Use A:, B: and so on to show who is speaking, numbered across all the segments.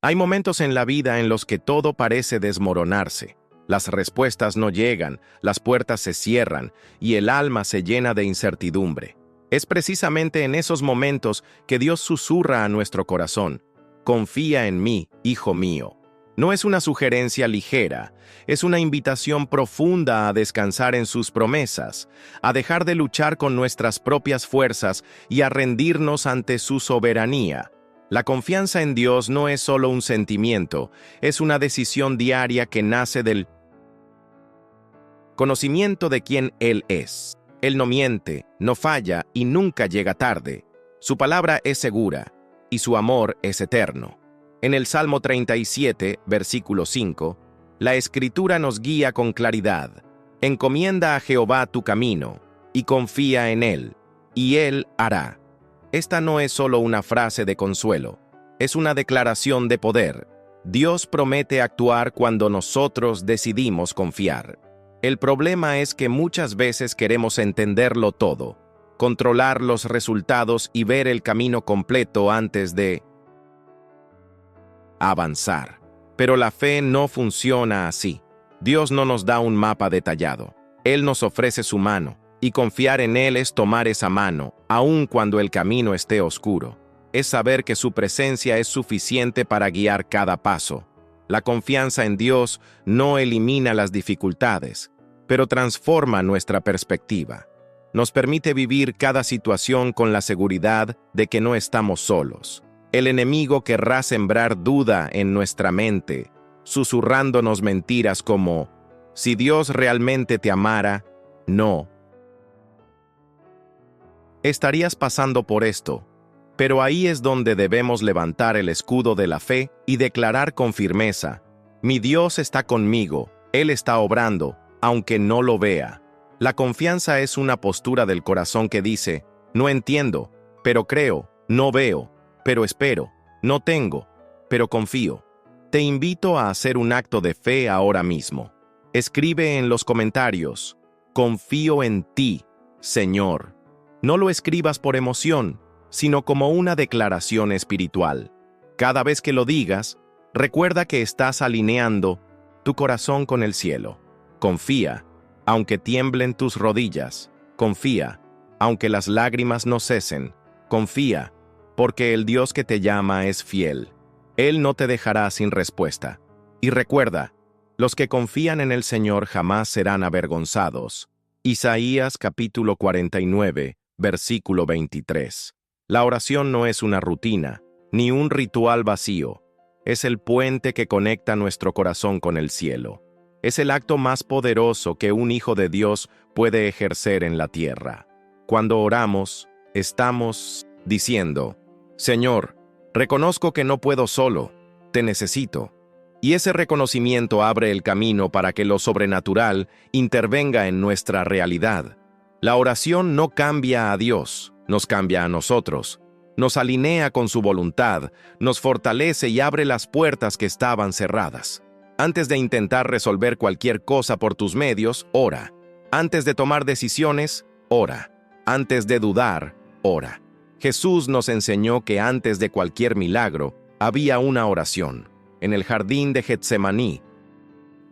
A: Hay momentos en la vida en los que todo parece desmoronarse. Las respuestas no llegan, las puertas se cierran y el alma se llena de incertidumbre. Es precisamente en esos momentos que Dios susurra a nuestro corazón: confía en mí, hijo mío. No es una sugerencia ligera, es una invitación profunda a descansar en sus promesas, a dejar de luchar con nuestras propias fuerzas y a rendirnos ante su soberanía. La confianza en Dios no es solo un sentimiento, es una decisión diaria que nace del conocimiento de quién Él es. Él no miente, no falla y nunca llega tarde. Su palabra es segura y su amor es eterno. En el Salmo 37, versículo 5, la Escritura nos guía con claridad. Encomienda a Jehová tu camino y confía en Él, y Él hará. Esta no es solo una frase de consuelo, es una declaración de poder. Dios promete actuar cuando nosotros decidimos confiar. El problema es que muchas veces queremos entenderlo todo, controlar los resultados y ver el camino completo antes de avanzar. Pero la fe no funciona así. Dios no nos da un mapa detallado. Él nos ofrece su mano, y confiar en Él es tomar esa mano, aun cuando el camino esté oscuro. Es saber que su presencia es suficiente para guiar cada paso. La confianza en Dios no elimina las dificultades, pero transforma nuestra perspectiva. Nos permite vivir cada situación con la seguridad de que no estamos solos. El enemigo querrá sembrar duda en nuestra mente, susurrándonos mentiras como: si Dios realmente te amara, no estarías pasando por esto. Pero ahí es donde debemos levantar el escudo de la fe y declarar con firmeza: mi Dios está conmigo, Él está obrando, aunque no lo vea. La confianza es una postura del corazón que dice: no entiendo, pero creo; no veo, pero espero; no tengo, pero confío. Te invito a hacer un acto de fe ahora mismo. Escribe en los comentarios: confío en ti, Señor. No lo escribas por emoción, sino como una declaración espiritual. Cada vez que lo digas, recuerda que estás alineando tu corazón con el cielo. Confía, aunque tiemblen tus rodillas. Confía, aunque las lágrimas no cesen. Confía, porque el Dios que te llama es fiel. Él no te dejará sin respuesta. Y recuerda, los que confían en el Señor jamás serán avergonzados. Isaías capítulo 49, versículo 23. La oración no es una rutina, ni un ritual vacío. Es el puente que conecta nuestro corazón con el cielo. Es el acto más poderoso que un hijo de Dios puede ejercer en la tierra. Cuando oramos, estamos diciendo: Señor, reconozco que no puedo solo, te necesito. Y ese reconocimiento abre el camino para que lo sobrenatural intervenga en nuestra realidad. La oración no cambia a Dios, nos cambia a nosotros. Nos alinea con su voluntad, nos fortalece y abre las puertas que estaban cerradas. Antes de intentar resolver cualquier cosa por tus medios, ora. Antes de tomar decisiones, ora. Antes de dudar, ora. Jesús nos enseñó que antes de cualquier milagro, había una oración. En el jardín de Getsemaní,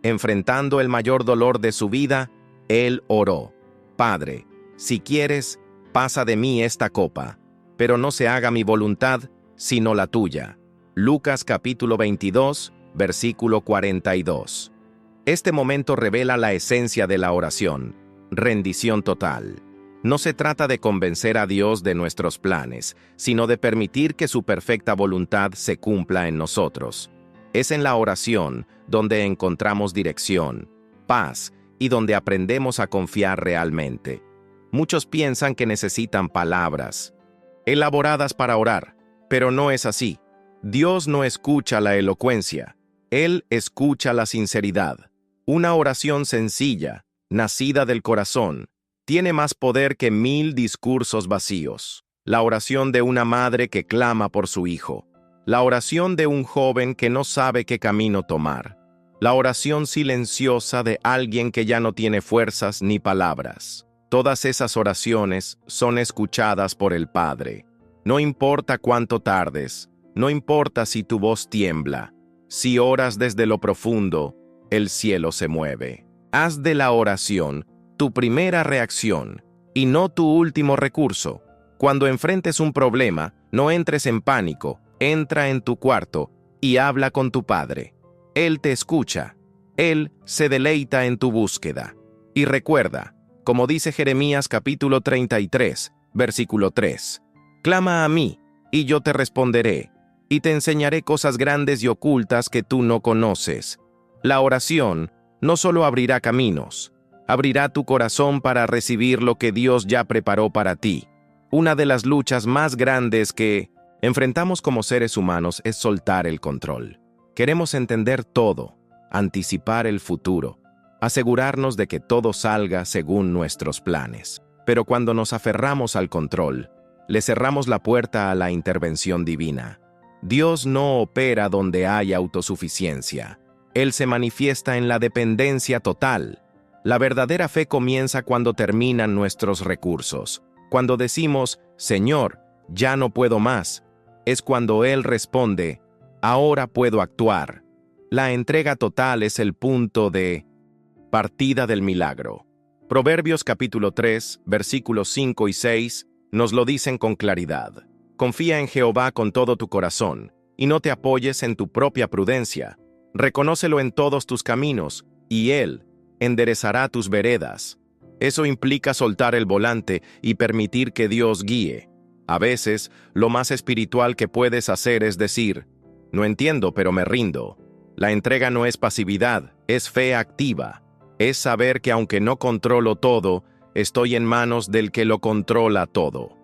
A: enfrentando el mayor dolor de su vida, Él oró: Padre, si quieres, pasa de mí esta copa, pero no se haga mi voluntad, sino la tuya. Lucas capítulo 22, versículo 42. Este momento revela la esencia de la oración: rendición total. No se trata de convencer a Dios de nuestros planes, sino de permitir que su perfecta voluntad se cumpla en nosotros. Es en la oración donde encontramos dirección, paz y donde aprendemos a confiar realmente. Muchos piensan que necesitan palabras elaboradas para orar, pero no es así. Dios no escucha la elocuencia, Él escucha la sinceridad. Una oración sencilla, nacida del corazón, tiene más poder que 1000 discursos vacíos. La oración de una madre que clama por su hijo. La oración de un joven que no sabe qué camino tomar. La oración silenciosa de alguien que ya no tiene fuerzas ni palabras. Todas esas oraciones son escuchadas por el Padre. No importa cuánto tardes, No importa si tu voz tiembla, si oras desde lo profundo, el cielo se mueve. Haz de la oración tu primera reacción y no tu último recurso. Cuando enfrentes un problema, no entres en pánico, entra en tu cuarto y habla con tu Padre. Él te escucha, Él se deleita en tu búsqueda. Y recuerda, como dice Jeremías capítulo 33, versículo 3, clama a mí, y yo te responderé, y te enseñaré cosas grandes y ocultas que tú no conoces. La oración no solo abrirá caminos, abrirá tu corazón para recibir lo que Dios ya preparó para ti. Una de las luchas más grandes que enfrentamos como seres humanos es soltar el control. Queremos entender todo, anticipar el futuro, asegurarnos de que todo salga según nuestros planes. Pero cuando nos aferramos al control, le cerramos la puerta a la intervención divina. Dios no opera donde hay autosuficiencia. Él se manifiesta en la dependencia total. La verdadera fe comienza cuando terminan nuestros recursos. Cuando decimos, Señor, ya no puedo más, es cuando Él responde, ahora puedo actuar. La entrega total es el punto de partida del milagro. Proverbios capítulo 3, versículos 5 y 6 nos lo dicen con claridad. Confía en Jehová con todo tu corazón, y no te apoyes en tu propia prudencia. Reconócelo en todos tus caminos, y Él enderezará tus veredas. Eso implica soltar el volante y permitir que Dios guíe. A veces, lo más espiritual que puedes hacer es decir, no entiendo, pero me rindo. La entrega no es pasividad, es fe activa. Es saber que aunque no controlo todo, estoy en manos del que lo controla todo.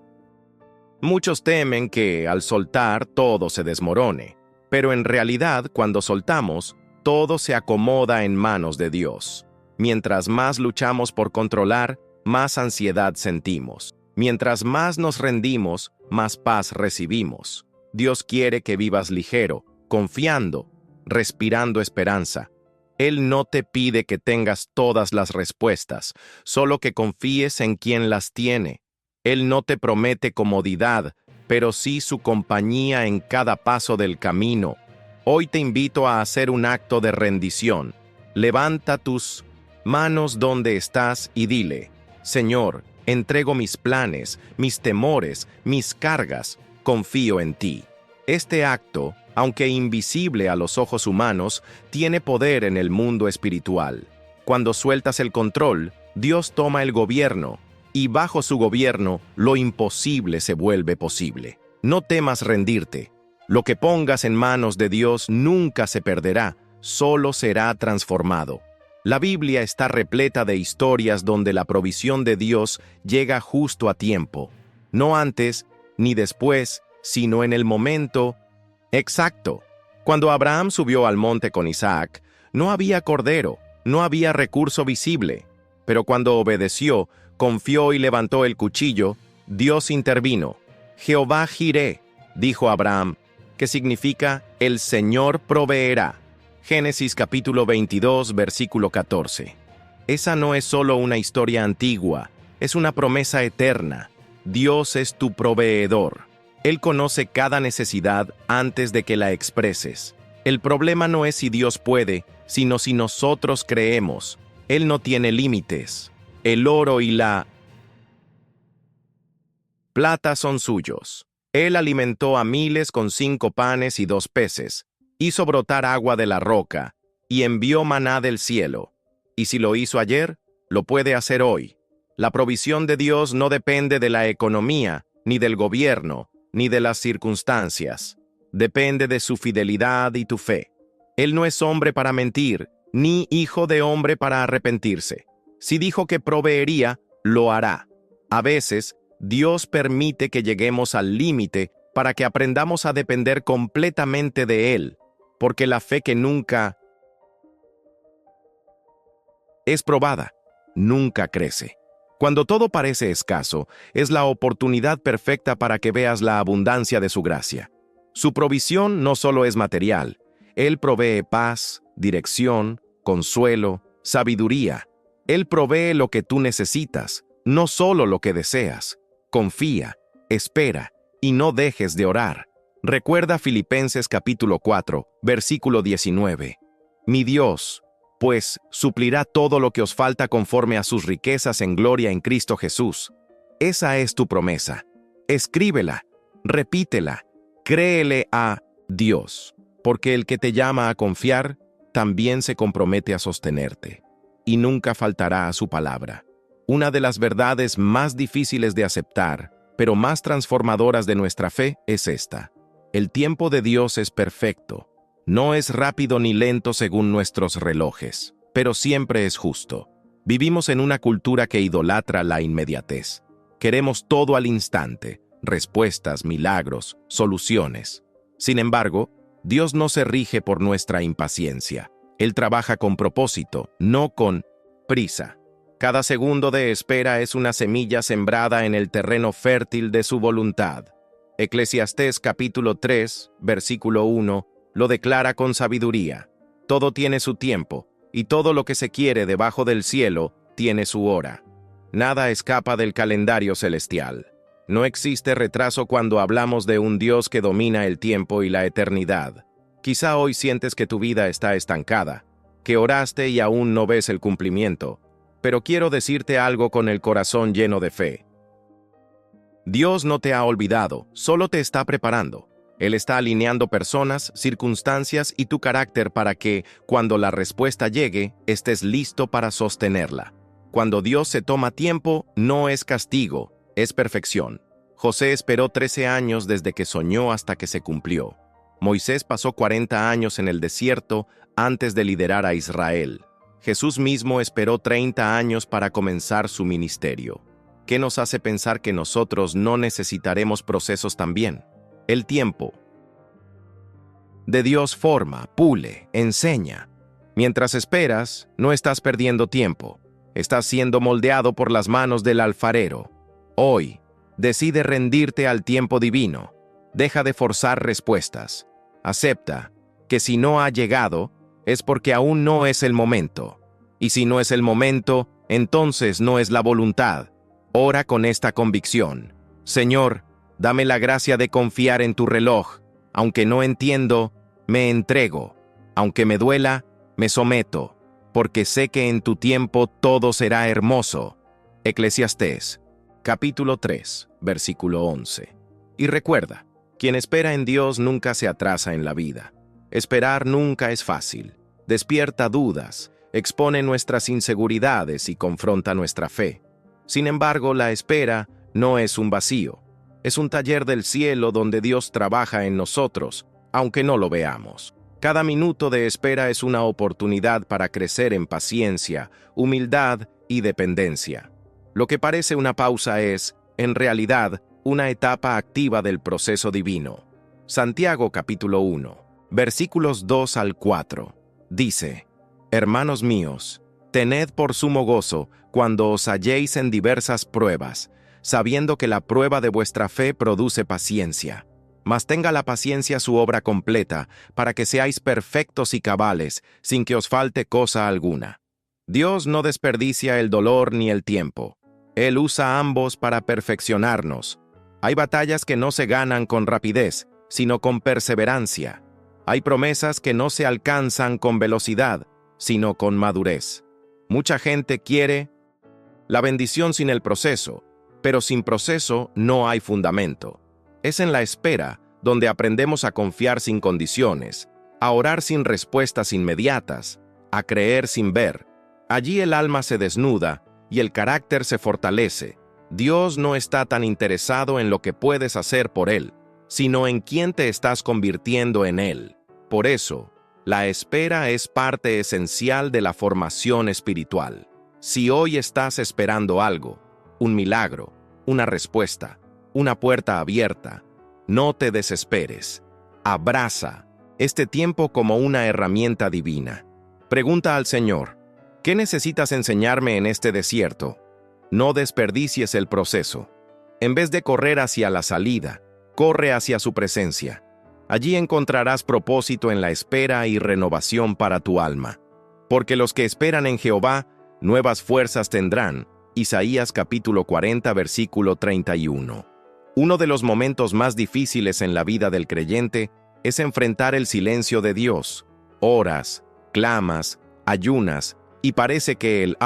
A: Muchos temen que, al soltar, todo se desmorone. Pero en realidad, cuando soltamos, todo se acomoda en manos de Dios. Mientras más luchamos por controlar, más ansiedad sentimos. Mientras más nos rendimos, más paz recibimos. Dios quiere que vivas ligero, confiando, respirando esperanza. Él no te pide que tengas todas las respuestas, solo que confíes en quien las tiene. Él no te promete comodidad, pero sí su compañía en cada paso del camino. Hoy te invito a hacer un acto de rendición. Levanta tus manos donde estás y dile, Señor, entrego mis planes, mis temores, mis cargas, confío en ti. Este acto, aunque invisible a los ojos humanos, tiene poder en el mundo espiritual. Cuando sueltas el control, Dios toma el gobierno, y bajo su gobierno, lo imposible se vuelve posible. No temas rendirte. Lo que pongas en manos de Dios nunca se perderá, solo será transformado. La Biblia está repleta de historias donde la provisión de Dios llega justo a tiempo, no antes ni después, sino en el momento exacto. Cuando Abraham subió al monte con Isaac, no había cordero, no había recurso visible, pero cuando obedeció, confió y levantó el cuchillo, Dios intervino. Jehová Jireh, dijo Abraham, que significa el Señor proveerá. Génesis capítulo 22, versículo 14. Esa no es solo una historia antigua, es una promesa eterna. Dios es tu proveedor. Él conoce cada necesidad antes de que la expreses. El problema no es si Dios puede, sino si nosotros creemos. Él no tiene límites. El oro y la plata son suyos. Él alimentó a miles con 5 panes y 2 peces. Hizo brotar agua de la roca y envió maná del cielo. Y si lo hizo ayer, lo puede hacer hoy. La provisión de Dios no depende de la economía, ni del gobierno, ni de las circunstancias. Depende de su fidelidad y tu fe. Él no es hombre para mentir, ni hijo de hombre para arrepentirse. Si dijo que proveería, lo hará. A veces, Dios permite que lleguemos al límite para que aprendamos a depender completamente de Él, porque la fe que nunca es probada, nunca crece. Cuando todo parece escaso, es la oportunidad perfecta para que veas la abundancia de su gracia. Su provisión no solo es material, Él provee paz, dirección, consuelo, sabiduría. Él provee lo que tú necesitas, no solo lo que deseas. Confía, espera y no dejes de orar. Recuerda Filipenses capítulo 4, versículo 19. Mi Dios, pues, suplirá todo lo que os falta conforme a sus riquezas en gloria en Cristo Jesús. Esa es tu promesa. Escríbela, repítela, créele a Dios, porque el que te llama a confiar, también se compromete a sostenerte, y nunca faltará a su palabra. Una de las verdades más difíciles de aceptar, pero más transformadoras de nuestra fe, es esta. El tiempo de Dios es perfecto. No es rápido ni lento según nuestros relojes, pero siempre es justo. Vivimos en una cultura que idolatra la inmediatez. Queremos todo al instante, respuestas, milagros, soluciones. Sin embargo, Dios no se rige por nuestra impaciencia. Él trabaja con propósito, no con prisa. Cada segundo de espera es una semilla sembrada en el terreno fértil de su voluntad. Eclesiastés capítulo 3, versículo 1, lo declara con sabiduría. Todo tiene su tiempo, y todo lo que se quiere debajo del cielo tiene su hora. Nada escapa del calendario celestial. No existe retraso cuando hablamos de un Dios que domina el tiempo y la eternidad. Quizá hoy sientes que tu vida está estancada, que oraste y aún no ves el cumplimiento, pero quiero decirte algo con el corazón lleno de fe. Dios no te ha olvidado, solo te está preparando. Él está alineando personas, circunstancias y tu carácter para que, cuando la respuesta llegue, estés listo para sostenerla. Cuando Dios se toma tiempo, no es castigo, es perfección. José esperó 13 años desde que soñó hasta que se cumplió. Moisés pasó 40 años en el desierto antes de liderar a Israel. Jesús mismo esperó 30 años para comenzar su ministerio. ¿Qué nos hace pensar que nosotros no necesitaremos procesos también? El tiempo de Dios forma, pule, enseña. Mientras esperas, no estás perdiendo tiempo. Estás siendo moldeado por las manos del alfarero. Hoy, decide rendirte al tiempo divino. Deja de forzar respuestas. Acepta que si no ha llegado, es porque aún no es el momento. Y si no es el momento, entonces no es la voluntad. Ora con esta convicción. Señor, dame la gracia de confiar en tu reloj. Aunque no entiendo, me entrego. Aunque me duela, me someto, porque sé que en tu tiempo todo será hermoso. Eclesiastés, capítulo 3, versículo 11. Y recuerda, quien espera en Dios nunca se atrasa en la vida. Esperar nunca es fácil. Despierta dudas, expone nuestras inseguridades y confronta nuestra fe. Sin embargo, la espera no es un vacío. Es un taller del cielo donde Dios trabaja en nosotros, aunque no lo veamos. Cada minuto de espera es una oportunidad para crecer en paciencia, humildad y dependencia. Lo que parece una pausa es, en realidad, una etapa activa del proceso divino. Santiago capítulo 1, versículos 2 al 4, dice: Hermanos míos, tened por sumo gozo cuando os halléis en diversas pruebas, sabiendo que la prueba de vuestra fe produce paciencia. Mas tenga la paciencia su obra completa, para que seáis perfectos y cabales, sin que os falte cosa alguna. Dios no desperdicia el dolor ni el tiempo. Él usa ambos para perfeccionarnos. Hay batallas que no se ganan con rapidez, sino con perseverancia. Hay promesas que no se alcanzan con velocidad, sino con madurez. Mucha gente quiere la bendición sin el proceso, pero sin proceso no hay fundamento. Es en la espera donde aprendemos a confiar sin condiciones, a orar sin respuestas inmediatas, a creer sin ver. Allí el alma se desnuda y el carácter se fortalece. Dios no está tan interesado en lo que puedes hacer por Él, sino en quién te estás convirtiendo en Él. Por eso, la espera es parte esencial de la formación espiritual. Si hoy estás esperando algo, un milagro, una respuesta, una puerta abierta, no te desesperes. Abraza este tiempo como una herramienta divina. Pregunta al Señor: ¿qué necesitas enseñarme en este desierto? No desperdicies el proceso. En vez de correr hacia la salida, corre hacia su presencia. Allí encontrarás propósito en la espera y renovación para tu alma. Porque los que esperan en Jehová, nuevas fuerzas tendrán. Isaías capítulo 40, versículo 31. Uno de los momentos más difíciles en la vida del creyente es enfrentar el silencio de Dios. Oras, clamas, ayunas, y parece que el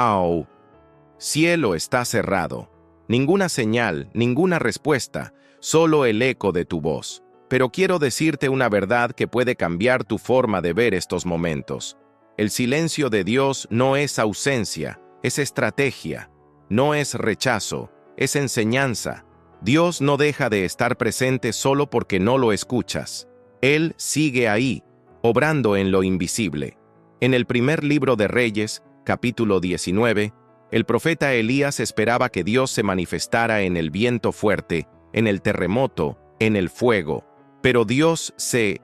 A: cielo está cerrado. Ninguna señal, ninguna respuesta, solo el eco de tu voz. Pero quiero decirte una verdad que puede cambiar tu forma de ver estos momentos. El silencio de Dios no es ausencia, es estrategia. No es rechazo, es enseñanza. Dios no deja de estar presente solo porque no lo escuchas. Él sigue ahí, obrando en lo invisible. En el primer libro de Reyes, capítulo 19, el profeta Elías esperaba que Dios se manifestara en el viento fuerte, en el terremoto, en el fuego. Pero Dios se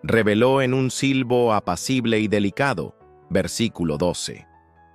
A: reveló en un silbo apacible y delicado. Versículo 12.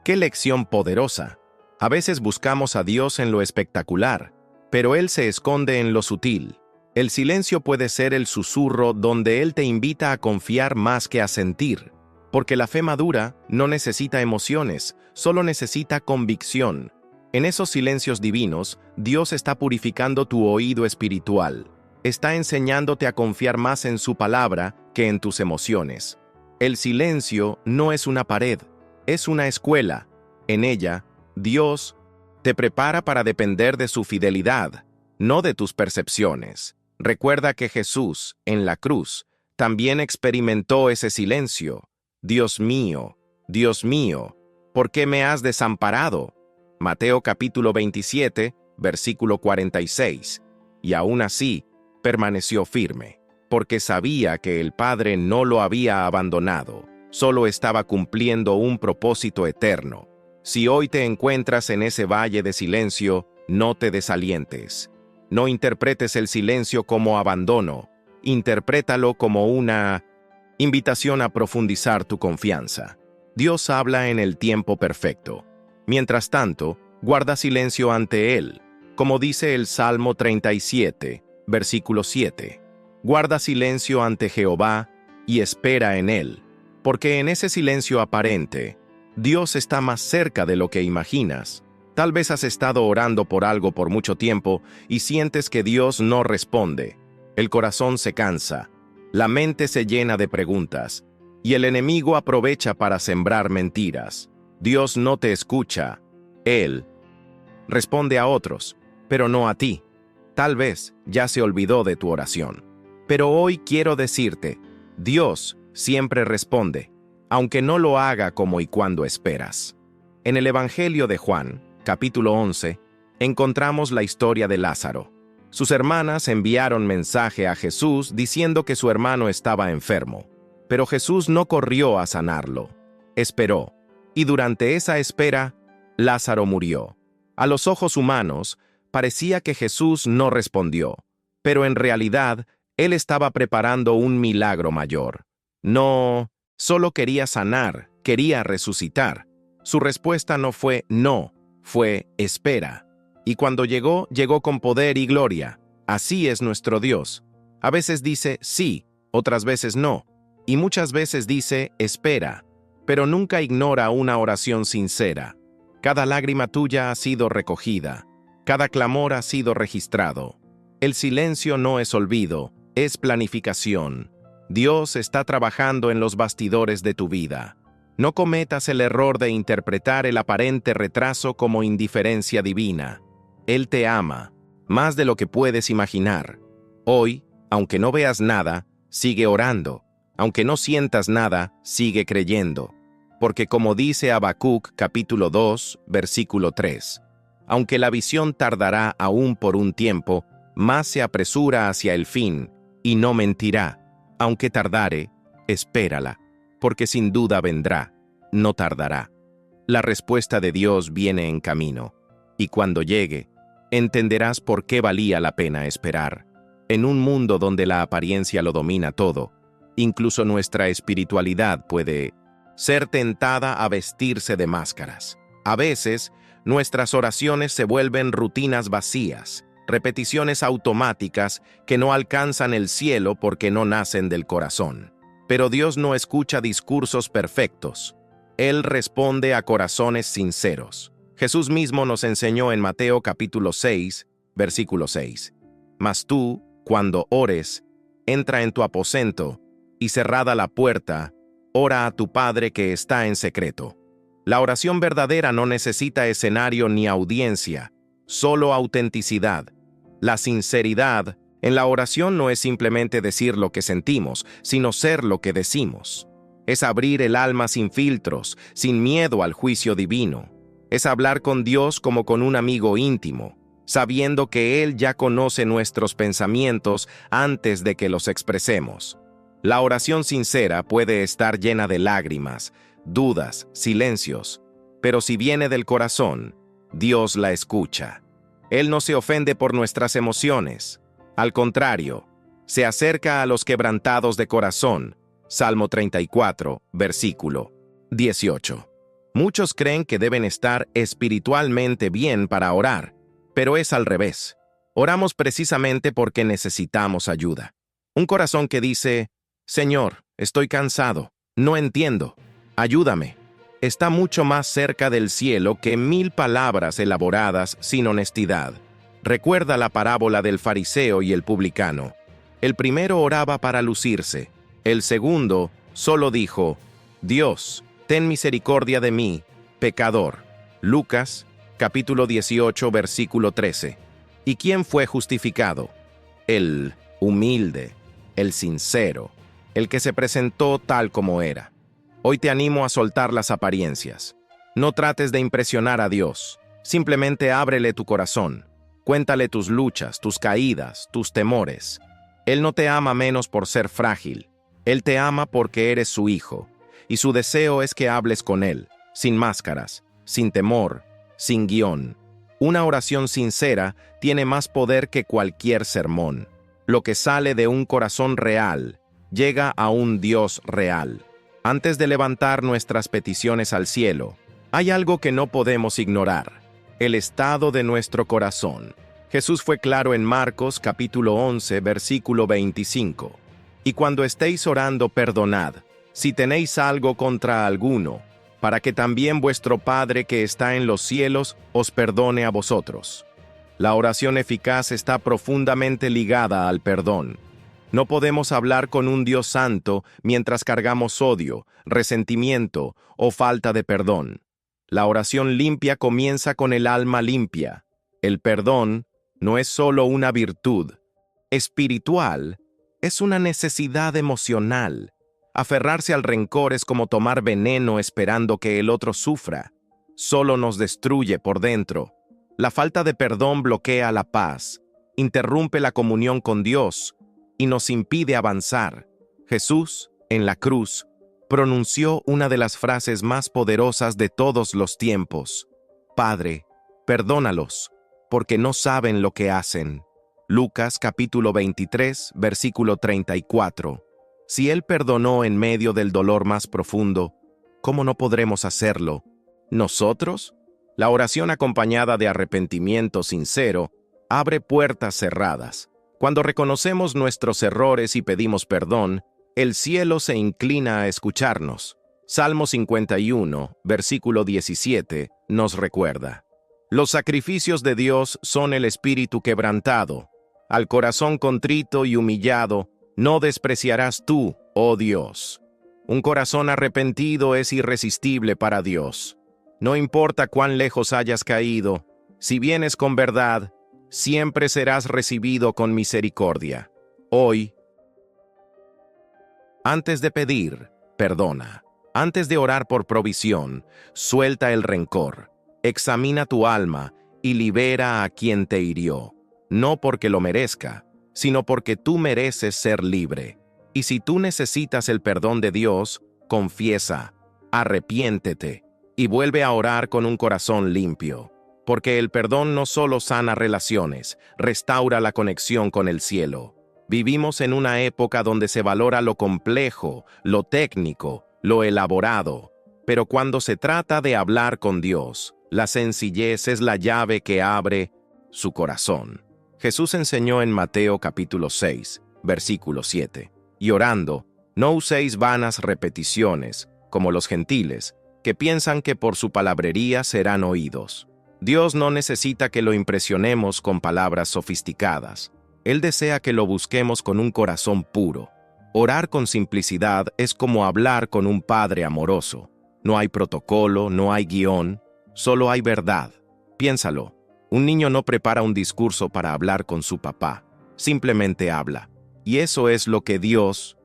A: ¡Qué lección poderosa! A veces buscamos a Dios en lo espectacular, pero Él se esconde en lo sutil. El silencio puede ser el susurro donde Él te invita a confiar más que a sentir, porque la fe madura no necesita emociones, solo necesita convicción. En esos silencios divinos, Dios está purificando tu oído espiritual. Está enseñándote a confiar más en su palabra que en tus emociones. El silencio no es una pared, es una escuela. En ella, Dios te prepara para depender de su fidelidad, no de tus percepciones. Recuerda que Jesús, en la cruz, también experimentó ese silencio. Dios mío, ¿por qué me has desamparado? Mateo capítulo 27, versículo 46. Y aún así, permaneció firme, porque sabía que el Padre no lo había abandonado, solo estaba cumpliendo un propósito eterno. Si hoy te encuentras en ese valle de silencio, no te desalientes. No interpretes el silencio como abandono, interprétalo como una invitación a profundizar tu confianza. Dios habla en el tiempo perfecto. Mientras tanto, guarda silencio ante Él, como dice el Salmo 37, versículo 7. Guarda silencio ante Jehová y espera en Él, porque en ese silencio aparente, Dios está más cerca de lo que imaginas. Tal vez has estado orando por algo por mucho tiempo y sientes que Dios no responde. El corazón se cansa, la mente se llena de preguntas, y el enemigo aprovecha para sembrar mentiras. Dios no te escucha. Él responde a otros, pero no a ti. Tal vez ya se olvidó de tu oración. Pero hoy quiero decirte, Dios siempre responde, aunque no lo haga como y cuando esperas. En el Evangelio de Juan, capítulo 11, encontramos la historia de Lázaro. Sus hermanas enviaron mensaje a Jesús diciendo que su hermano estaba enfermo, pero Jesús no corrió a sanarlo. Esperó, y durante esa espera, Lázaro murió. A los ojos humanos, parecía que Jesús no respondió, pero en realidad, Él estaba preparando un milagro mayor. No solo quería sanar, quería resucitar. Su respuesta no fue no, fue espera. Y cuando llegó, llegó con poder y gloria. Así es nuestro Dios. A veces dice sí, otras veces no, y muchas veces dice espera, pero nunca ignora una oración sincera. Cada lágrima tuya ha sido recogida, cada clamor ha sido registrado. El silencio no es olvido, es planificación. Dios está trabajando en los bastidores de tu vida. No cometas el error de interpretar el aparente retraso como indiferencia divina. Él te ama, más de lo que puedes imaginar. Hoy, aunque no veas nada, sigue orando. Aunque no sientas nada, sigue creyendo. Porque como dice Habacuc capítulo 2, versículo 3, aunque la visión tardará aún por un tiempo, más se apresura hacia el fin, y no mentirá. Aunque tardare, espérala, porque sin duda vendrá, no tardará. La respuesta de Dios viene en camino, y cuando llegue, entenderás por qué valía la pena esperar. En un mundo donde la apariencia lo domina todo, incluso nuestra espiritualidad puede ser tentada a vestirse de máscaras. A veces, nuestras oraciones se vuelven rutinas vacías, repeticiones automáticas que no alcanzan el cielo porque no nacen del corazón. Pero Dios no escucha discursos perfectos. Él responde a corazones sinceros. Jesús mismo nos enseñó en Mateo capítulo 6, versículo 6. Mas tú, cuando ores, entra en tu aposento, y cerrada la puerta, ora a tu Padre que está en secreto. La oración verdadera no necesita escenario ni audiencia, solo autenticidad. La sinceridad en la oración no es simplemente decir lo que sentimos, sino ser lo que decimos. Es abrir el alma sin filtros, sin miedo al juicio divino. Es hablar con Dios como con un amigo íntimo, sabiendo que Él ya conoce nuestros pensamientos antes de que los expresemos. La oración sincera puede estar llena de lágrimas, dudas, silencios, pero si viene del corazón, Dios la escucha. Él no se ofende por nuestras emociones. Al contrario, se acerca a los quebrantados de corazón. Salmo 34, versículo 18. Muchos creen que deben estar espiritualmente bien para orar, pero es al revés. Oramos precisamente porque necesitamos ayuda. Un corazón que dice, Señor, estoy cansado, no entiendo, ayúdame, está mucho más cerca del cielo que 1000 palabras elaboradas sin honestidad. Recuerda la parábola del fariseo y el publicano. El primero oraba para lucirse, el segundo solo dijo, Dios, ten misericordia de mí, pecador. Lucas, capítulo 18, versículo 13. ¿Y quién fue justificado? El humilde, el sincero, el que se presentó tal como era. Hoy te animo a soltar las apariencias. No trates de impresionar a Dios. Simplemente ábrele tu corazón. Cuéntale tus luchas, tus caídas, tus temores. Él no te ama menos por ser frágil. Él te ama porque eres su hijo. Y su deseo es que hables con Él, sin máscaras, sin temor, sin guión. Una oración sincera tiene más poder que cualquier sermón. Lo que sale de un corazón real llega a un Dios real. Antes de levantar nuestras peticiones al cielo, hay algo que no podemos ignorar: el estado de nuestro corazón. Jesús fue claro en Marcos capítulo 11, versículo 25. Y cuando estéis orando, perdonad, si tenéis algo contra alguno, para que también vuestro Padre que está en los cielos os perdone a vosotros. La oración eficaz está profundamente ligada al perdón. No podemos hablar con un Dios santo mientras cargamos odio, resentimiento o falta de perdón. La oración limpia comienza con el alma limpia. El perdón no es solo una virtud espiritual, es una necesidad emocional. Aferrarse al rencor es como tomar veneno esperando que el otro sufra. Solo nos destruye por dentro. La falta de perdón bloquea la paz, interrumpe la comunión con Dios y nos impide avanzar. Jesús, en la cruz, pronunció una de las frases más poderosas de todos los tiempos: Padre, perdónalos, porque no saben lo que hacen. Lucas capítulo 23, versículo 34. Si Él perdonó en medio del dolor más profundo, ¿cómo no podremos hacerlo nosotros? La oración acompañada de arrepentimiento sincero abre puertas cerradas. Cuando reconocemos nuestros errores y pedimos perdón, el cielo se inclina a escucharnos. Salmo 51, versículo 17, nos recuerda: los sacrificios de Dios son el espíritu quebrantado. Al corazón contrito y humillado no despreciarás tú, oh Dios. Un corazón arrepentido es irresistible para Dios. No importa cuán lejos hayas caído, si vienes con verdad, siempre serás recibido con misericordia. Hoy, antes de pedir, perdona. Antes de orar por provisión, suelta el rencor. Examina tu alma y libera a quien te hirió. No porque lo merezca, sino porque tú mereces ser libre. Y si tú necesitas el perdón de Dios, confiesa, arrepiéntete y vuelve a orar con un corazón limpio. Porque el perdón no solo sana relaciones, restaura la conexión con el cielo. Vivimos en una época donde se valora lo complejo, lo técnico, lo elaborado. Pero cuando se trata de hablar con Dios, la sencillez es la llave que abre su corazón. Jesús enseñó en Mateo capítulo 6, versículo 7. Y orando, no uséis vanas repeticiones, como los gentiles, que piensan que por su palabrería serán oídos. Dios no necesita que lo impresionemos con palabras sofisticadas. Él desea que lo busquemos con un corazón puro. Orar con simplicidad es como hablar con un padre amoroso. No hay protocolo, no hay guión, solo hay verdad. Piénsalo, un niño no prepara un discurso para hablar con su papá, simplemente habla. Y eso es lo que Dios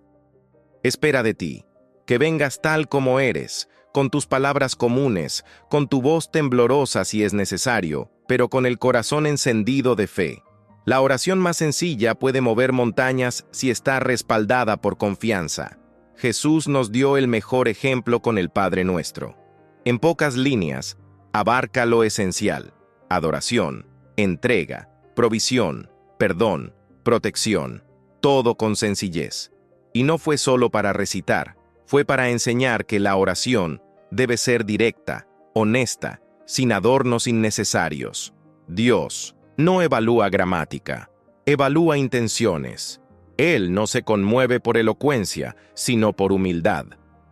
A: espera de ti, que vengas tal como eres, con tus palabras comunes, con tu voz temblorosa si es necesario, pero con el corazón encendido de fe. La oración más sencilla puede mover montañas si está respaldada por confianza. Jesús nos dio el mejor ejemplo con el Padre Nuestro. En pocas líneas, abarca lo esencial: adoración, entrega, provisión, perdón, protección, todo con sencillez. Y no fue solo para recitar, fue para enseñar que la oración debe ser directa, honesta, sin adornos innecesarios. Dios no evalúa gramática, evalúa intenciones. Él no se conmueve por elocuencia, sino por humildad.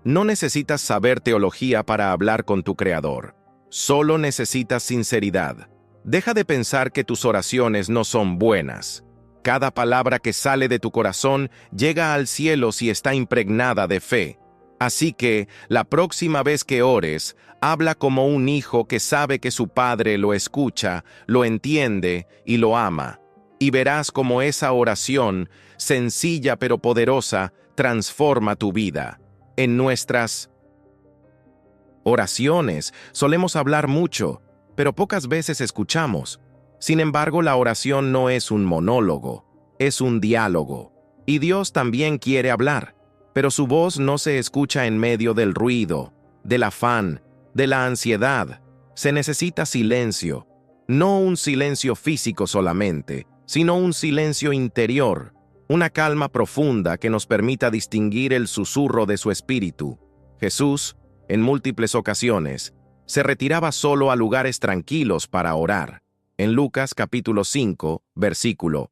A: No necesitas saber teología para hablar con tu Creador. Solo necesitas sinceridad. Deja de pensar que tus oraciones no son buenas. Cada palabra que sale de tu corazón llega al cielo si está impregnada de fe. Así que, la próxima vez que ores, habla como un hijo que sabe que su padre lo escucha, lo entiende y lo ama. Y verás cómo esa oración, sencilla pero poderosa, transforma tu vida. En nuestras oraciones solemos hablar mucho, pero pocas veces escuchamos. Sin embargo, la oración no es un monólogo, es un diálogo. Y Dios también quiere hablar, pero su voz no se escucha en medio del ruido, del afán, de la ansiedad. Se necesita silencio, no un silencio físico solamente, sino un silencio interior, una calma profunda que nos permita distinguir el susurro de su espíritu. Jesús, en múltiples ocasiones, se retiraba solo a lugares tranquilos para orar. En Lucas capítulo 5, versículo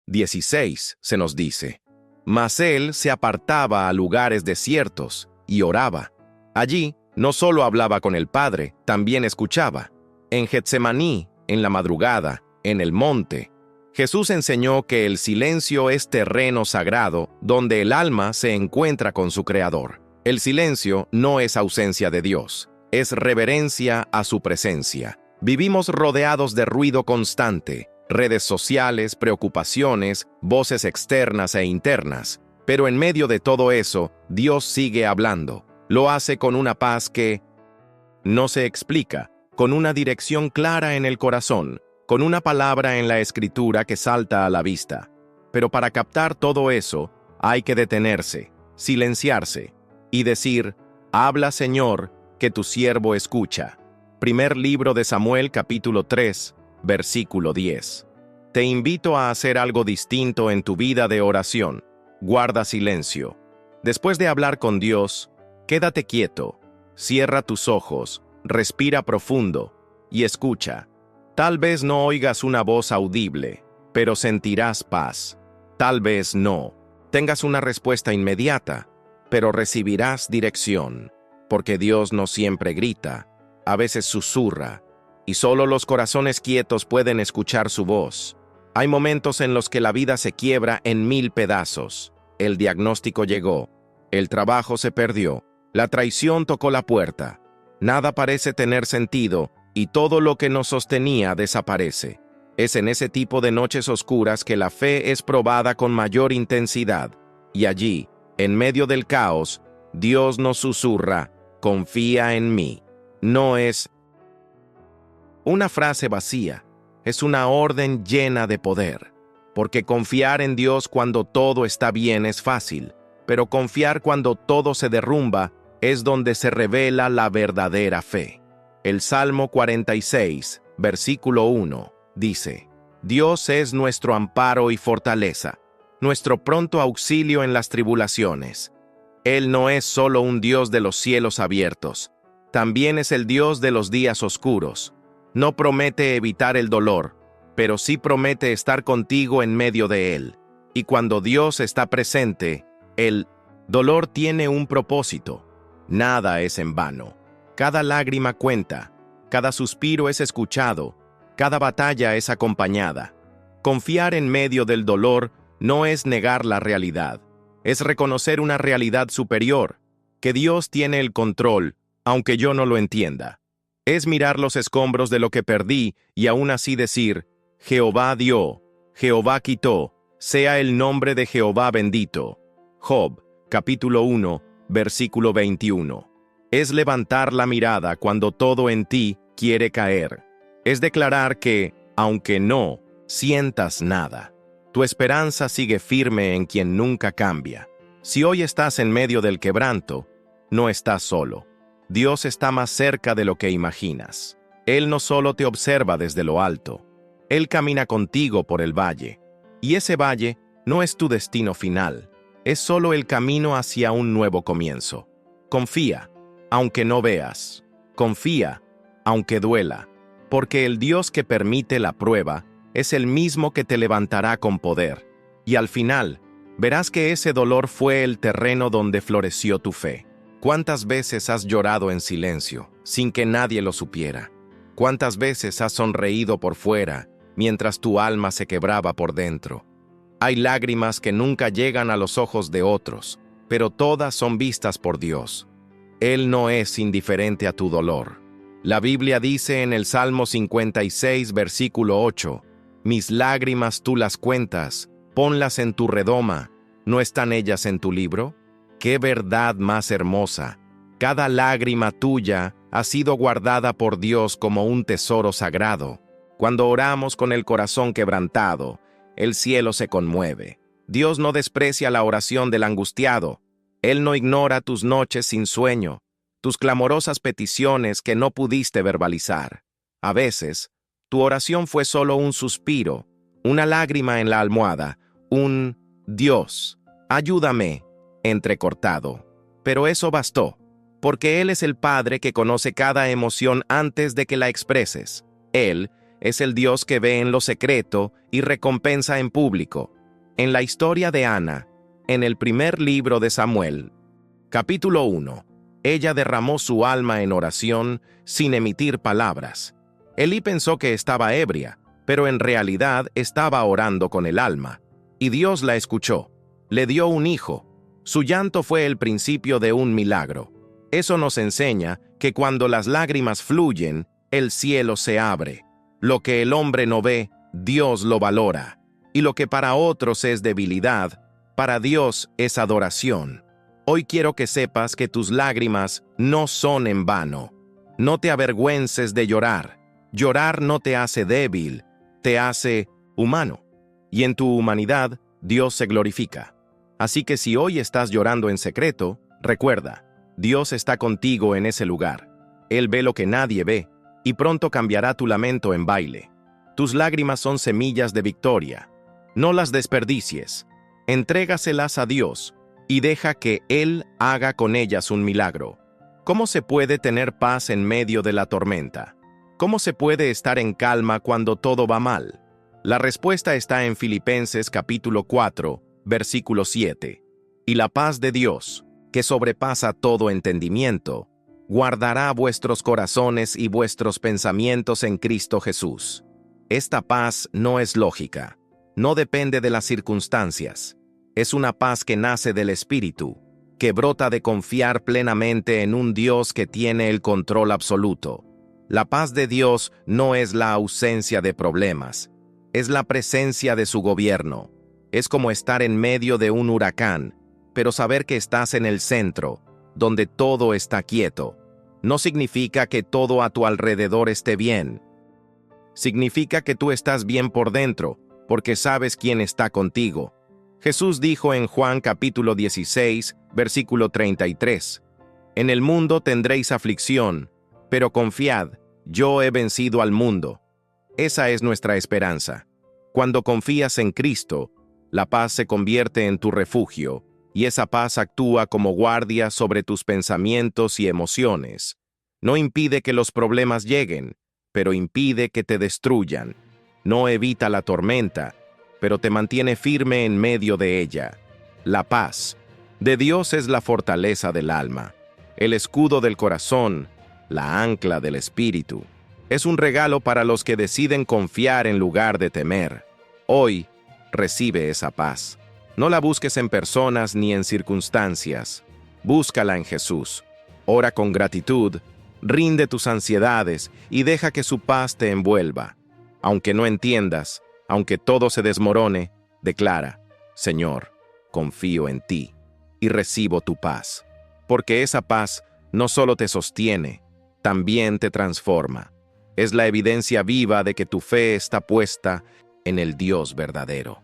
A: 16, se nos dice: Mas él se apartaba a lugares desiertos y oraba. Allí no solo hablaba con el Padre, también escuchaba. En Getsemaní, en la madrugada, en el monte, Jesús enseñó que el silencio es terreno sagrado donde el alma se encuentra con su Creador. El silencio no es ausencia de Dios, es reverencia a su presencia. Vivimos rodeados de ruido constante, redes sociales, preocupaciones, voces externas e internas. Pero en medio de todo eso, Dios sigue hablando. Lo hace con una paz que no se explica, con una dirección clara en el corazón, con una palabra en la Escritura que salta a la vista. Pero para captar todo eso, hay que detenerse, silenciarse y decir: habla, Señor, que tu siervo escucha. Primer libro de Samuel, capítulo 3, versículo 10. Te invito a hacer algo distinto en tu vida de oración. Guarda silencio. Después de hablar con Dios, quédate quieto, cierra tus ojos, respira profundo y escucha. Tal vez no oigas una voz audible, pero sentirás paz. Tal vez no tengas una respuesta inmediata, pero recibirás dirección, porque Dios no siempre grita, a veces susurra, y solo los corazones quietos pueden escuchar su voz. Hay momentos en los que la vida se quiebra en 1000 pedazos. El diagnóstico llegó, el trabajo se perdió, la traición tocó la puerta. Nada parece tener sentido y todo lo que nos sostenía desaparece. Es en ese tipo de noches oscuras que la fe es probada con mayor intensidad. Y allí, en medio del caos, Dios nos susurra: confía en mí. No es una frase vacía, es una orden llena de poder. Porque confiar en Dios cuando todo está bien es fácil, pero confiar cuando todo se derrumba es donde se revela la verdadera fe. El Salmo 46, versículo 1, dice: Dios es nuestro amparo y fortaleza, nuestro pronto auxilio en las tribulaciones. Él no es solo un Dios de los cielos abiertos, también es el Dios de los días oscuros. No promete evitar el dolor, pero sí promete estar contigo en medio de él. Y cuando Dios está presente, el dolor tiene un propósito. Nada es en vano. Cada lágrima cuenta, cada suspiro es escuchado, cada batalla es acompañada. Confiar en medio del dolor no es negar la realidad, es reconocer una realidad superior, que Dios tiene el control, aunque yo no lo entienda. Es mirar los escombros de lo que perdí y aún así decir, Jehová dio, Jehová quitó, sea el nombre de Jehová bendito. Job, capítulo 1, versículo 21. Es levantar la mirada cuando todo en ti quiere caer. Es declarar que, aunque no sientas nada, tu esperanza sigue firme en quien nunca cambia. Si hoy estás en medio del quebranto, no estás solo. Dios está más cerca de lo que imaginas. Él no solo te observa desde lo alto, Él camina contigo por el valle. Y ese valle no es tu destino final, es solo el camino hacia un nuevo comienzo. Confía, aunque no veas. Confía, aunque duela, porque el Dios que permite la prueba es el mismo que te levantará con poder. Y al final, verás que ese dolor fue el terreno donde floreció tu fe. ¿Cuántas veces has llorado en silencio, sin que nadie lo supiera? ¿Cuántas veces has sonreído por fuera, mientras tu alma se quebraba por dentro? Hay lágrimas que nunca llegan a los ojos de otros, pero todas son vistas por Dios. Él no es indiferente a tu dolor. La Biblia dice en el Salmo 56, versículo 8, «Mis lágrimas tú las cuentas, ponlas en tu redoma, ¿no están ellas en tu libro?» ¡Qué verdad más hermosa! Cada lágrima tuya ha sido guardada por Dios como un tesoro sagrado. Cuando oramos con el corazón quebrantado, el cielo se conmueve. Dios no desprecia la oración del angustiado. Él no ignora tus noches sin sueño, tus clamorosas peticiones que no pudiste verbalizar. A veces, tu oración fue solo un suspiro, una lágrima en la almohada, un «Dios, ayúdame», entrecortado. Pero eso bastó, porque Él es el Padre que conoce cada emoción antes de que la expreses. Él es el Dios que ve en lo secreto y recompensa en público. En la historia de Ana, en el primer libro de Samuel, capítulo 1, ella derramó su alma en oración sin emitir palabras. Elí pensó que estaba ebria, pero en realidad estaba orando con el alma. Y Dios la escuchó. Le dio un hijo. Su llanto fue el principio de un milagro. Eso nos enseña que cuando las lágrimas fluyen, el cielo se abre. Lo que el hombre no ve, Dios lo valora. Y lo que para otros es debilidad, para Dios es adoración. Hoy quiero que sepas que tus lágrimas no son en vano. No te avergüences de llorar. Llorar no te hace débil, te hace humano. Y en tu humanidad, Dios se glorifica. Así que si hoy estás llorando en secreto, recuerda, Dios está contigo en ese lugar. Él ve lo que nadie ve, y pronto cambiará tu lamento en baile. Tus lágrimas son semillas de victoria. No las desperdicies. Entrégaselas a Dios y deja que Él haga con ellas un milagro. ¿Cómo se puede tener paz en medio de la tormenta? ¿Cómo se puede estar en calma cuando todo va mal? La respuesta está en Filipenses capítulo 4, versículo 7. Y la paz de Dios, que sobrepasa todo entendimiento, guardará vuestros corazones y vuestros pensamientos en Cristo Jesús. Esta paz no es lógica, no depende de las circunstancias. Es una paz que nace del Espíritu, que brota de confiar plenamente en un Dios que tiene el control absoluto. La paz de Dios no es la ausencia de problemas, es la presencia de su gobierno. Es como estar en medio de un huracán, pero saber que estás en el centro, donde todo está quieto. No significa que todo a tu alrededor esté bien. Significa que tú estás bien por dentro, porque sabes quién está contigo. Jesús dijo en Juan capítulo 16, versículo 33, «En el mundo tendréis aflicción, pero confiad, yo he vencido al mundo». Esa es nuestra esperanza. Cuando confías en Cristo, la paz se convierte en tu refugio, y esa paz actúa como guardia sobre tus pensamientos y emociones. No impide que los problemas lleguen, pero impide que te destruyan. No evita la tormenta, pero te mantiene firme en medio de ella. La paz de Dios es la fortaleza del alma, el escudo del corazón, la ancla del espíritu. Es un regalo para los que deciden confiar en lugar de temer. Hoy, recibe esa paz. No la busques en personas ni en circunstancias. Búscala en Jesús. Ora con gratitud, rinde tus ansiedades y deja que su paz te envuelva. Aunque no entiendas, aunque todo se desmorone, declara: Señor, confío en ti y recibo tu paz. Porque esa paz no solo te sostiene, también te transforma. Es la evidencia viva de que tu fe está puesta en el Dios verdadero.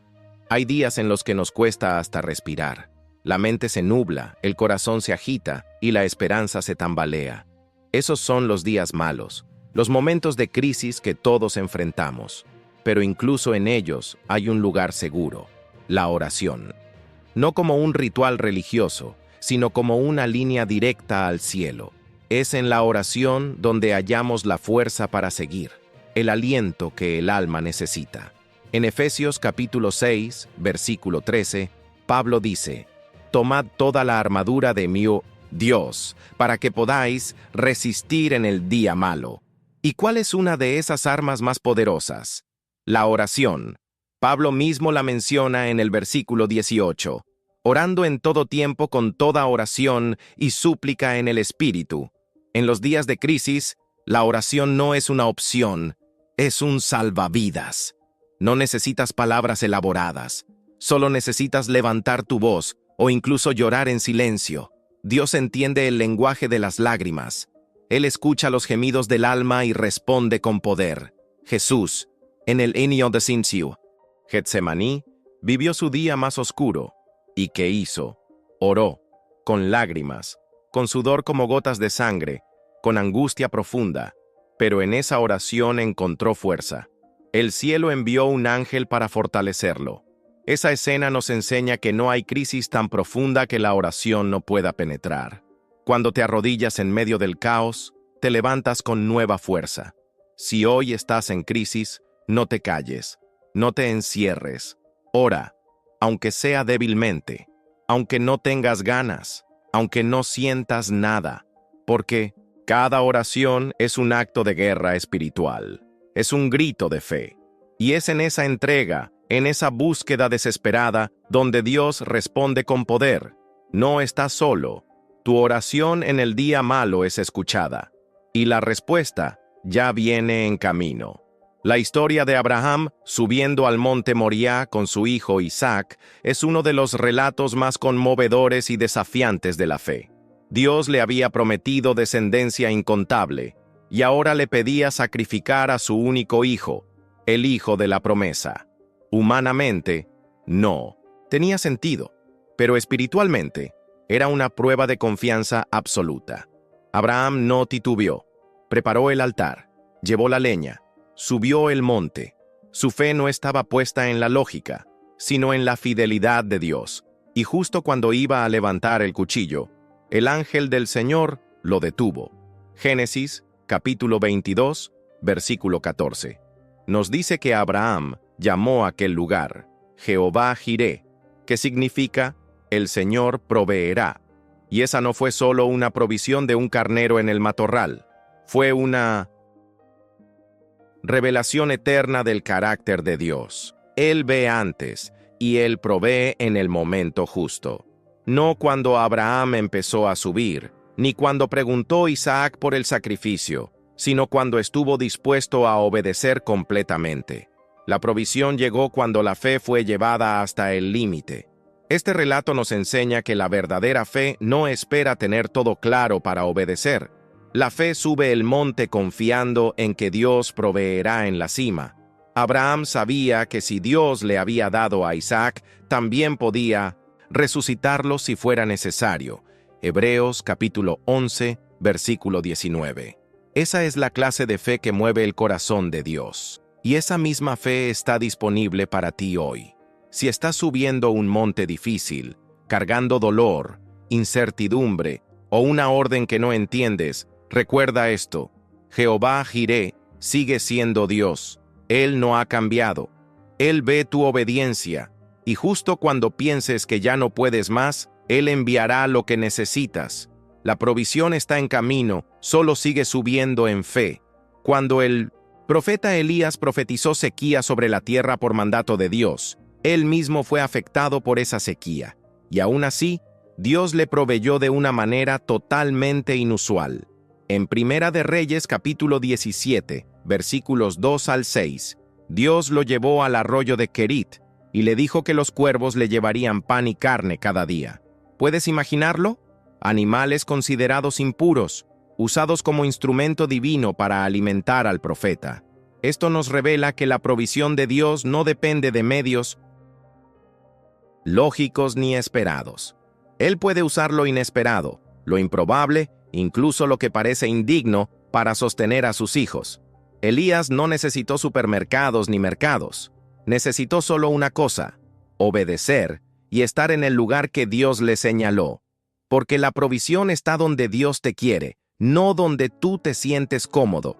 A: Hay días en los que nos cuesta hasta respirar. La mente se nubla, el corazón se agita y la esperanza se tambalea. Esos son los días malos, los momentos de crisis que todos enfrentamos. Pero incluso en ellos hay un lugar seguro: la oración. No como un ritual religioso, sino como una línea directa al cielo. Es en la oración donde hallamos la fuerza para seguir, el aliento que el alma necesita. En Efesios capítulo 6, versículo 13, Pablo dice: Tomad toda la armadura de mi Dios, para que podáis resistir en el día malo. ¿Y cuál es una de esas armas más poderosas? La oración. Pablo mismo la menciona en el versículo 18. Orando en todo tiempo con toda oración y súplica en el Espíritu. En los días de crisis, la oración no es una opción, es un salvavidas. No necesitas palabras elaboradas, solo necesitas levantar tu voz o incluso llorar en silencio. Dios entiende el lenguaje de las lágrimas. Él escucha los gemidos del alma y responde con poder. Jesús, en el Enio de Sinciu, Getsemaní, vivió su día más oscuro. ¿Y qué hizo? Oró, con lágrimas, con sudor como gotas de sangre, con angustia profunda, pero en esa oración encontró fuerza. El cielo envió un ángel para fortalecerlo. Esa escena nos enseña que no hay crisis tan profunda que la oración no pueda penetrar. Cuando te arrodillas en medio del caos, te levantas con nueva fuerza. Si hoy estás en crisis, no te calles, no te encierres. Ora, aunque sea débilmente, aunque no tengas ganas, aunque no sientas nada, porque cada oración es un acto de guerra espiritual, es un grito de fe. Y es en esa entrega, en esa búsqueda desesperada, donde Dios responde con poder. No estás solo. Tu oración en el día malo es escuchada, y la respuesta ya viene en camino. La historia de Abraham subiendo al monte Moriah con su hijo Isaac es uno de los relatos más conmovedores y desafiantes de la fe. Dios le había prometido descendencia incontable, y ahora le pedía sacrificar a su único hijo, el hijo de la promesa. Humanamente, no. Tenía sentido, pero espiritualmente, era una prueba de confianza absoluta. Abraham no titubeó. Preparó el altar, llevó la leña, subió el monte. Su fe no estaba puesta en la lógica, sino en la fidelidad de Dios. Y justo cuando iba a levantar el cuchillo, el ángel del Señor lo detuvo. Génesis, capítulo 22, versículo 14. Nos dice que Abraham llamó a aquel lugar Jehová Jiré, que significa el Señor proveerá. Y esa no fue solo una provisión de un carnero en el matorral, fue una revelación eterna del carácter de Dios. Él ve antes y Él provee en el momento justo. No cuando Abraham empezó a subir, ni cuando preguntó Isaac por el sacrificio, sino cuando estuvo dispuesto a obedecer completamente. La provisión llegó cuando la fe fue llevada hasta el límite. Este relato nos enseña que la verdadera fe no espera tener todo claro para obedecer. La fe sube el monte confiando en que Dios proveerá en la cima. Abraham sabía que si Dios le había dado a Isaac, también podía resucitarlo si fuera necesario. Hebreos capítulo 11, versículo 19. Esa es la clase de fe que mueve el corazón de Dios. Y esa misma fe está disponible para ti hoy. Si estás subiendo un monte difícil, cargando dolor, incertidumbre o una orden que no entiendes, recuerda esto: Jehová Jiré sigue siendo Dios. Él no ha cambiado. Él ve tu obediencia, y justo cuando pienses que ya no puedes más, Él enviará lo que necesitas. La provisión está en camino, solo sigue subiendo en fe. Cuando el Profeta Elías profetizó sequía sobre la tierra por mandato de Dios. Él mismo fue afectado por esa sequía, y aún así, Dios le proveyó de una manera totalmente inusual. En Primera de Reyes capítulo 17, versículos 2 al 6, Dios lo llevó al arroyo de Querit y le dijo que los cuervos le llevarían pan y carne cada día. ¿Puedes imaginarlo? Animales considerados impuros, usados como instrumento divino para alimentar al profeta. Esto nos revela que la provisión de Dios no depende de medios lógicos ni esperados. Él puede usar lo inesperado, lo improbable, incluso lo que parece indigno, para sostener a sus hijos. Elías no necesitó supermercados ni mercados. Necesitó solo una cosa: obedecer y estar en el lugar que Dios le señaló. Porque la provisión está donde Dios te quiere, no donde tú te sientes cómodo.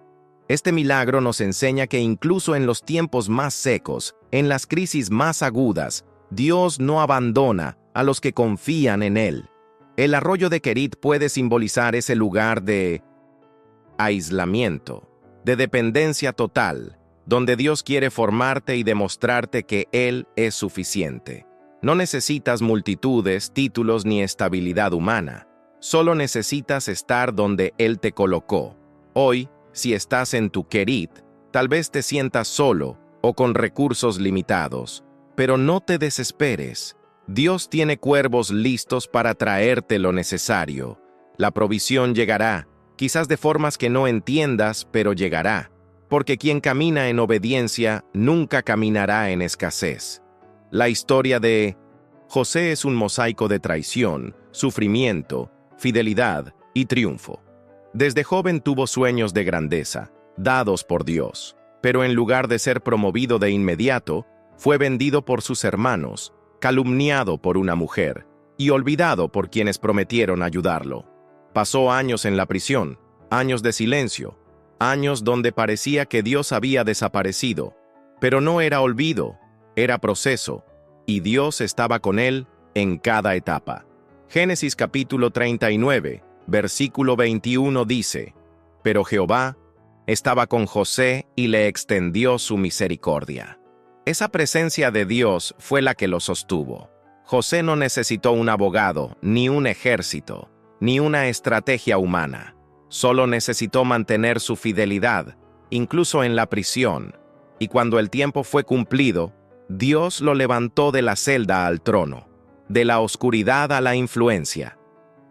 A: Este milagro nos enseña que incluso en los tiempos más secos, en las crisis más agudas, Dios no abandona a los que confían en Él. El arroyo de Querit puede simbolizar ese lugar de aislamiento, de dependencia total, donde Dios quiere formarte y demostrarte que Él es suficiente. No necesitas multitudes, títulos ni estabilidad humana. Solo necesitas estar donde Él te colocó. Hoy, si estás en tu Querit, tal vez te sientas solo o con recursos limitados. Pero no te desesperes. Dios tiene cuervos listos para traerte lo necesario. La provisión llegará, quizás de formas que no entiendas, pero llegará. Porque quien camina en obediencia nunca caminará en escasez. La historia de José es un mosaico de traición, sufrimiento, fidelidad y triunfo. Desde joven tuvo sueños de grandeza, dados por Dios, pero en lugar de ser promovido de inmediato, fue vendido por sus hermanos, calumniado por una mujer y olvidado por quienes prometieron ayudarlo. Pasó años en la prisión, años de silencio, años donde parecía que Dios había desaparecido, pero no era olvido, era proceso, y Dios estaba con él en cada etapa. Génesis capítulo 39, versículo 21 dice: Pero Jehová estaba con José y le extendió su misericordia. Esa presencia de Dios fue la que lo sostuvo. José no necesitó un abogado, ni un ejército, ni una estrategia humana. Solo necesitó mantener su fidelidad, incluso en la prisión. Y cuando el tiempo fue cumplido, Dios lo levantó de la celda al trono, de la oscuridad a la influencia.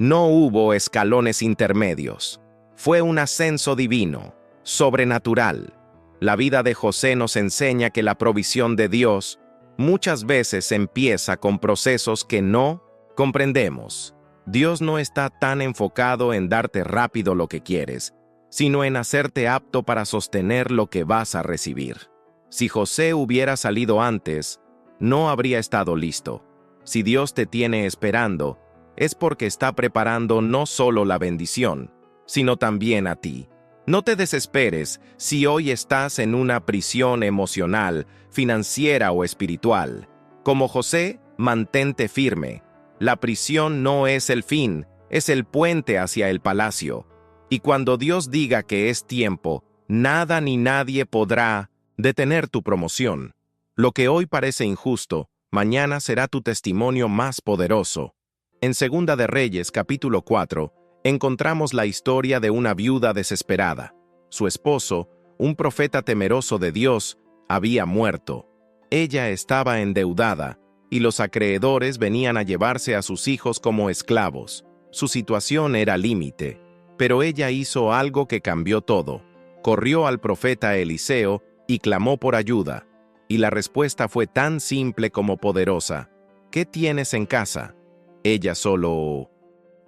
A: No hubo escalones intermedios. Fue un ascenso divino, sobrenatural. La vida de José nos enseña que la provisión de Dios muchas veces empieza con procesos que no comprendemos. Dios no está tan enfocado en darte rápido lo que quieres, sino en hacerte apto para sostener lo que vas a recibir. Si José hubiera salido antes, no habría estado listo. Si Dios te tiene esperando, es porque está preparando no solo la bendición, sino también a ti. No te desesperes si hoy estás en una prisión emocional, financiera o espiritual. Como José, mantente firme. La prisión no es el fin, es el puente hacia el palacio. Y cuando Dios diga que es tiempo, nada ni nadie podrá detener tu promoción. Lo que hoy parece injusto, mañana será tu testimonio más poderoso. En Segunda de Reyes, capítulo 4, encontramos la historia de una viuda desesperada. Su esposo, un profeta temeroso de Dios, había muerto. Ella estaba endeudada, y los acreedores venían a llevarse a sus hijos como esclavos. Su situación era límite, pero ella hizo algo que cambió todo. Corrió al profeta Eliseo y clamó por ayuda, y la respuesta fue tan simple como poderosa. ¿Qué tienes en casa? Ella solo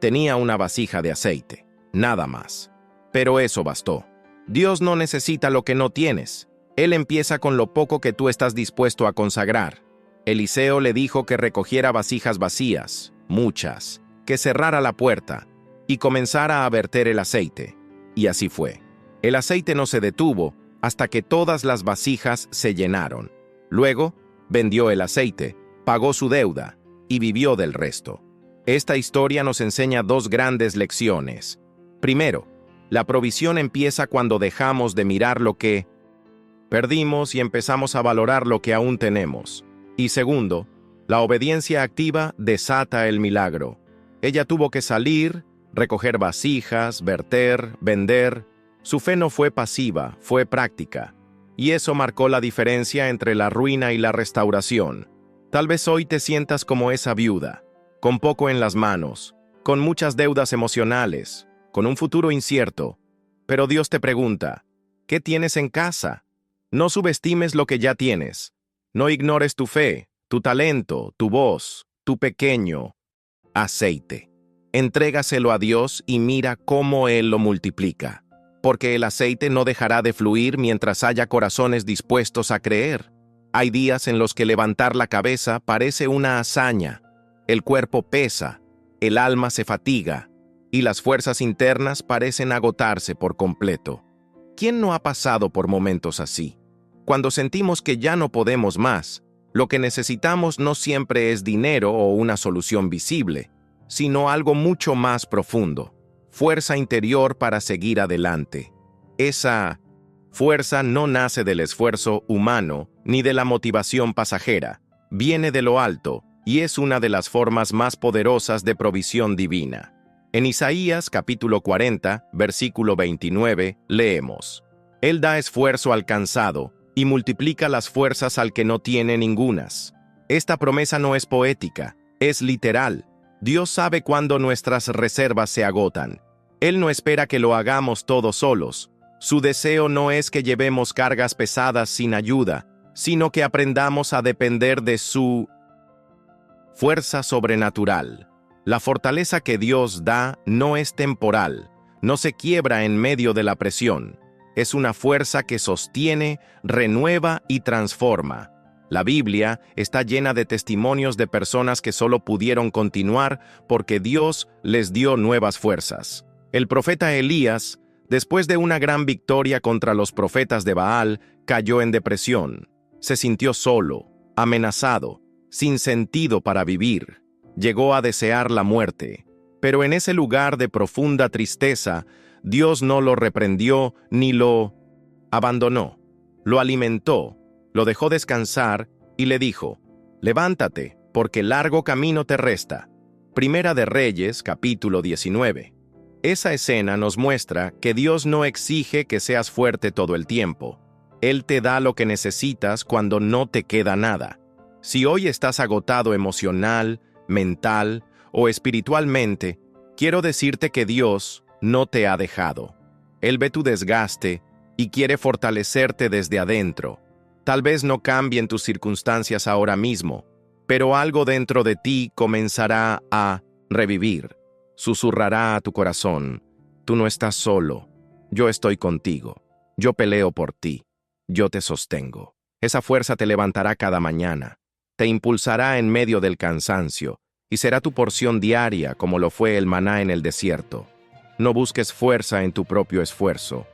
A: tenía una vasija de aceite, nada más. Pero eso bastó. Dios no necesita lo que no tienes. Él empieza con lo poco que tú estás dispuesto a consagrar. Eliseo le dijo que recogiera vasijas vacías, muchas, que cerrara la puerta y comenzara a verter el aceite. Y así fue. El aceite no se detuvo hasta que todas las vasijas se llenaron. Luego, vendió el aceite, pagó su deuda y vivió del resto. Esta historia nos enseña dos grandes lecciones. Primero, la provisión empieza cuando dejamos de mirar lo que Perdimos y empezamos a valorar lo que aún tenemos. Y segundo, la obediencia activa desata el milagro. Ella tuvo que salir, recoger vasijas, verter, vender. Su fe no fue pasiva, fue práctica. Y eso marcó la diferencia entre la ruina y la restauración. Tal vez hoy te sientas como esa viuda, con poco en las manos, con muchas deudas emocionales, con un futuro incierto. Pero Dios te pregunta, ¿qué tienes en casa? No subestimes lo que ya tienes. No ignores tu fe, tu talento, tu voz, tu pequeño aceite. Entrégaselo a Dios y mira cómo Él lo multiplica. Porque el aceite no dejará de fluir mientras haya corazones dispuestos a creer. Hay días en los que levantar la cabeza parece una hazaña. El cuerpo pesa, el alma se fatiga, y las fuerzas internas parecen agotarse por completo. ¿Quién no ha pasado por momentos así? Cuando sentimos que ya no podemos más, lo que necesitamos no siempre es dinero o una solución visible, sino algo mucho más profundo, fuerza interior para seguir adelante. Esa fuerza no nace del esfuerzo humano ni de la motivación pasajera, viene de lo alto y es una de las formas más poderosas de provisión divina. En Isaías capítulo 40, versículo 29, leemos: Él da esfuerzo al cansado y multiplica las fuerzas al que no tiene ningunas. Esta promesa no es poética, es literal. Dios sabe cuándo nuestras reservas se agotan. Él no espera que lo hagamos todos solos. Su deseo no es que llevemos cargas pesadas sin ayuda, sino que aprendamos a depender de su fuerza sobrenatural. La fortaleza que Dios da no es temporal, no se quiebra en medio de la presión. Es una fuerza que sostiene, renueva y transforma. La Biblia está llena de testimonios de personas que solo pudieron continuar porque Dios les dio nuevas fuerzas. El profeta Elías, después de una gran victoria contra los profetas de Baal, cayó en depresión. Se sintió solo, amenazado, sin sentido para vivir. Llegó a desear la muerte. Pero en ese lugar de profunda tristeza, Dios no lo reprendió ni lo abandonó. Lo alimentó, lo dejó descansar y le dijo: «Levántate, porque largo camino te resta». Primera de Reyes, capítulo 19. Esa escena nos muestra que Dios no exige que seas fuerte todo el tiempo. Él te da lo que necesitas cuando no te queda nada. Si hoy estás agotado emocional, mental o espiritualmente, quiero decirte que Dios no te ha dejado. Él ve tu desgaste y quiere fortalecerte desde adentro. Tal vez no cambien tus circunstancias ahora mismo, pero algo dentro de ti comenzará a revivir. Susurrará a tu corazón: «Tú no estás solo, yo estoy contigo, yo peleo por ti, yo te sostengo». Esa fuerza te levantará cada mañana, te impulsará en medio del cansancio, y será tu porción diaria como lo fue el maná en el desierto. No busques fuerza en tu propio esfuerzo,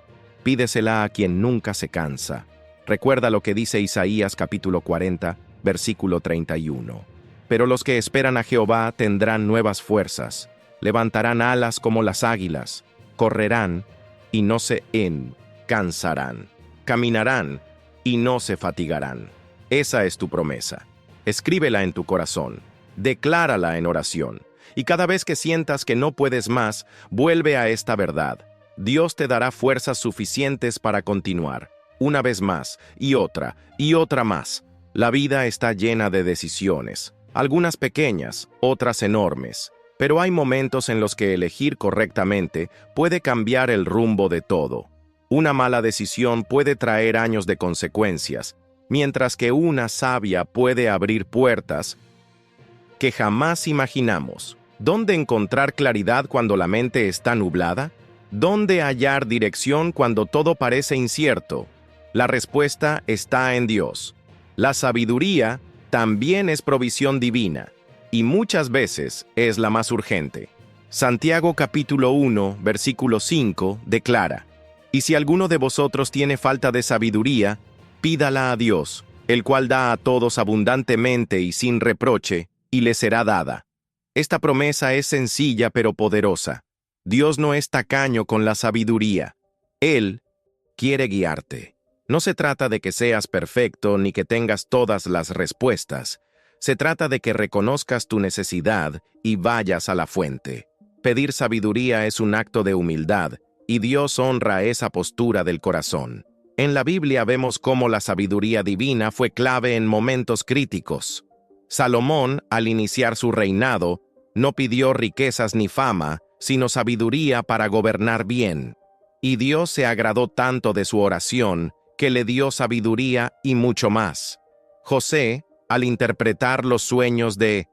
A: pídesela a quien nunca se cansa. Recuerda lo que dice Isaías capítulo 40, versículo 31. Pero los que esperan a Jehová tendrán nuevas fuerzas, levantarán alas como las águilas, correrán y no se cansarán, caminarán y no se fatigarán. Esa es tu promesa. Escríbela en tu corazón, declárala en oración, y cada vez que sientas que no puedes más, vuelve a esta verdad. Dios te dará fuerzas suficientes para continuar, una vez más, y otra más. La vida está llena de decisiones, algunas pequeñas, otras enormes. Pero hay momentos en los que elegir correctamente puede cambiar el rumbo de todo. Una mala decisión puede traer años de consecuencias, mientras que una sabia puede abrir puertas que jamás imaginamos. ¿Dónde encontrar claridad cuando la mente está nublada? ¿Dónde hallar dirección cuando todo parece incierto? La respuesta está en Dios. La sabiduría también es provisión divina, y muchas veces es la más urgente. Santiago capítulo 1, versículo 5 declara: «Y si alguno de vosotros tiene falta de sabiduría, pídala a Dios, el cual da a todos abundantemente y sin reproche, y le será dada». Esta promesa es sencilla pero poderosa. Dios no es tacaño con la sabiduría. Él quiere guiarte. No se trata de que seas perfecto ni que tengas todas las respuestas. Se trata de que reconozcas tu necesidad y vayas a la fuente. Pedir sabiduría es un acto de humildad, y Dios honra esa postura del corazón. En la Biblia vemos cómo la sabiduría divina fue clave en momentos críticos. Salomón, al iniciar su reinado, no pidió riquezas ni fama, sino sabiduría para gobernar bien. Y Dios se agradó tanto de su oración que le dio sabiduría y mucho más. José, al interpretar los sueños de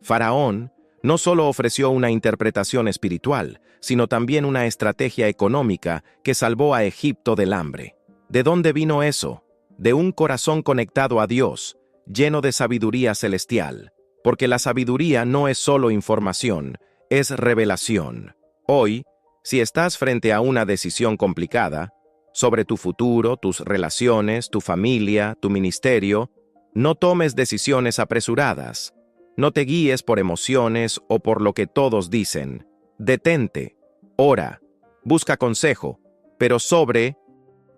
A: Faraón, no solo ofreció una interpretación espiritual, sino también una estrategia económica que salvó a Egipto del hambre. ¿De dónde vino eso? De un corazón conectado a Dios, lleno de sabiduría celestial. Porque la sabiduría no es solo información, es revelación. Hoy, si estás frente a una decisión complicada, sobre tu futuro, tus relaciones, tu familia, tu ministerio, no tomes decisiones apresuradas. No te guíes por emociones o por lo que todos dicen. Detente, ora, busca consejo, pero sobre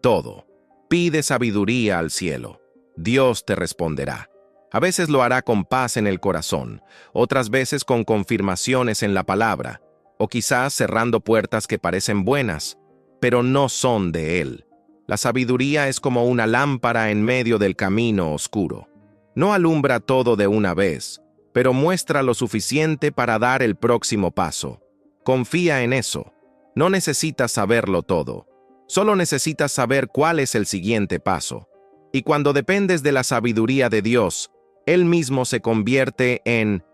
A: todo, pide sabiduría al cielo. Dios te responderá. A veces lo hará con paz en el corazón, otras veces con confirmaciones en la palabra, o quizás cerrando puertas que parecen buenas, pero no son de Él. La sabiduría es como una lámpara en medio del camino oscuro. No alumbra todo de una vez, pero muestra lo suficiente para dar el próximo paso. Confía en eso. No necesitas saberlo todo. Solo necesitas saber cuál es el siguiente paso. Y cuando dependes de la sabiduría de Dios, Él mismo se convierte en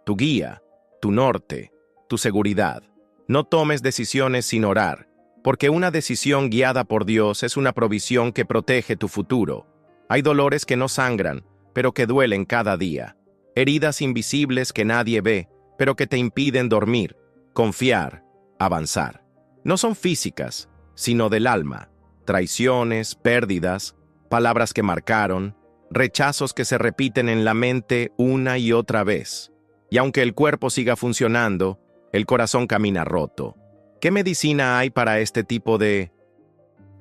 A: tu guía, tu norte, tu seguridad. No tomes decisiones sin orar, porque una decisión guiada por Dios es una provisión que protege tu futuro. Hay dolores que no sangran, pero que duelen cada día. Heridas invisibles que nadie ve, pero que te impiden dormir, confiar, avanzar. No son físicas, sino del alma. Traiciones, pérdidas, palabras que marcaron, rechazos que se repiten en la mente una y otra vez. Y aunque el cuerpo siga funcionando, el corazón camina roto. ¿Qué medicina hay para este tipo de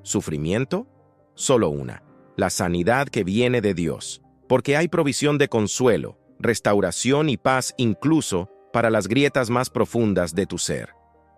A: sufrimiento? Solo una: la sanidad que viene de Dios, porque hay provisión de consuelo, restauración y paz incluso para las grietas más profundas de tu ser.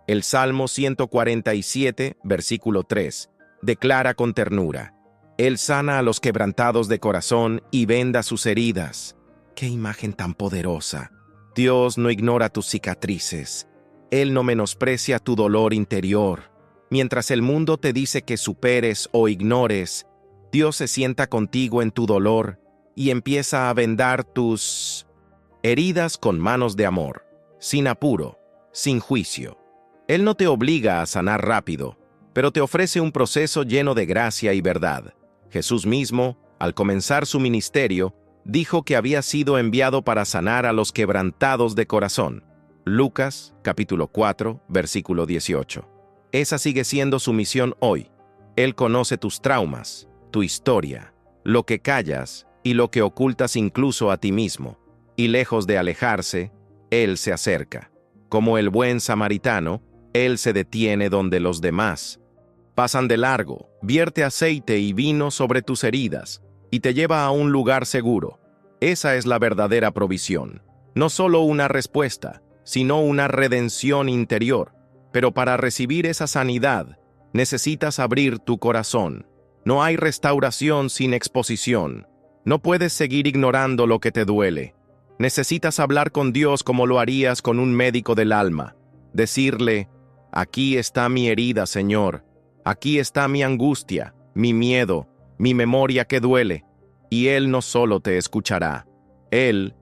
A: El Salmo 147, versículo 3, declara con ternura: Él sana a los quebrantados de corazón y venda sus heridas. ¡Qué imagen tan poderosa! Dios no ignora tus cicatrices. Él no menosprecia tu dolor interior. Mientras el mundo te dice que superes o ignores, Dios se sienta contigo en tu dolor y empieza a vendar tus heridas con manos de amor, sin apuro, sin juicio. Él no te obliga a sanar rápido, pero te ofrece un proceso lleno de gracia y verdad. Jesús mismo, al comenzar su ministerio, dijo que había sido enviado para sanar a los quebrantados de corazón. Lucas, capítulo 4, versículo 18. Esa sigue siendo su misión hoy. Él conoce tus traumas, tu historia, lo que callas y lo que ocultas incluso a ti mismo. Y lejos de alejarse, Él se acerca. Como el buen samaritano, Él se detiene donde los demás pasan de largo, vierte aceite y vino sobre tus heridas y te lleva a un lugar seguro. Esa es la verdadera provisión. No solo una respuesta, sino una redención interior. Pero para recibir esa sanidad, necesitas abrir tu corazón. No hay restauración sin exposición. No puedes seguir ignorando lo que te duele. Necesitas hablar con Dios como lo harías con un médico del alma. Decirle: aquí está mi herida, Señor. Aquí está mi angustia, mi miedo, mi memoria que duele. Y Él no solo te escuchará. Él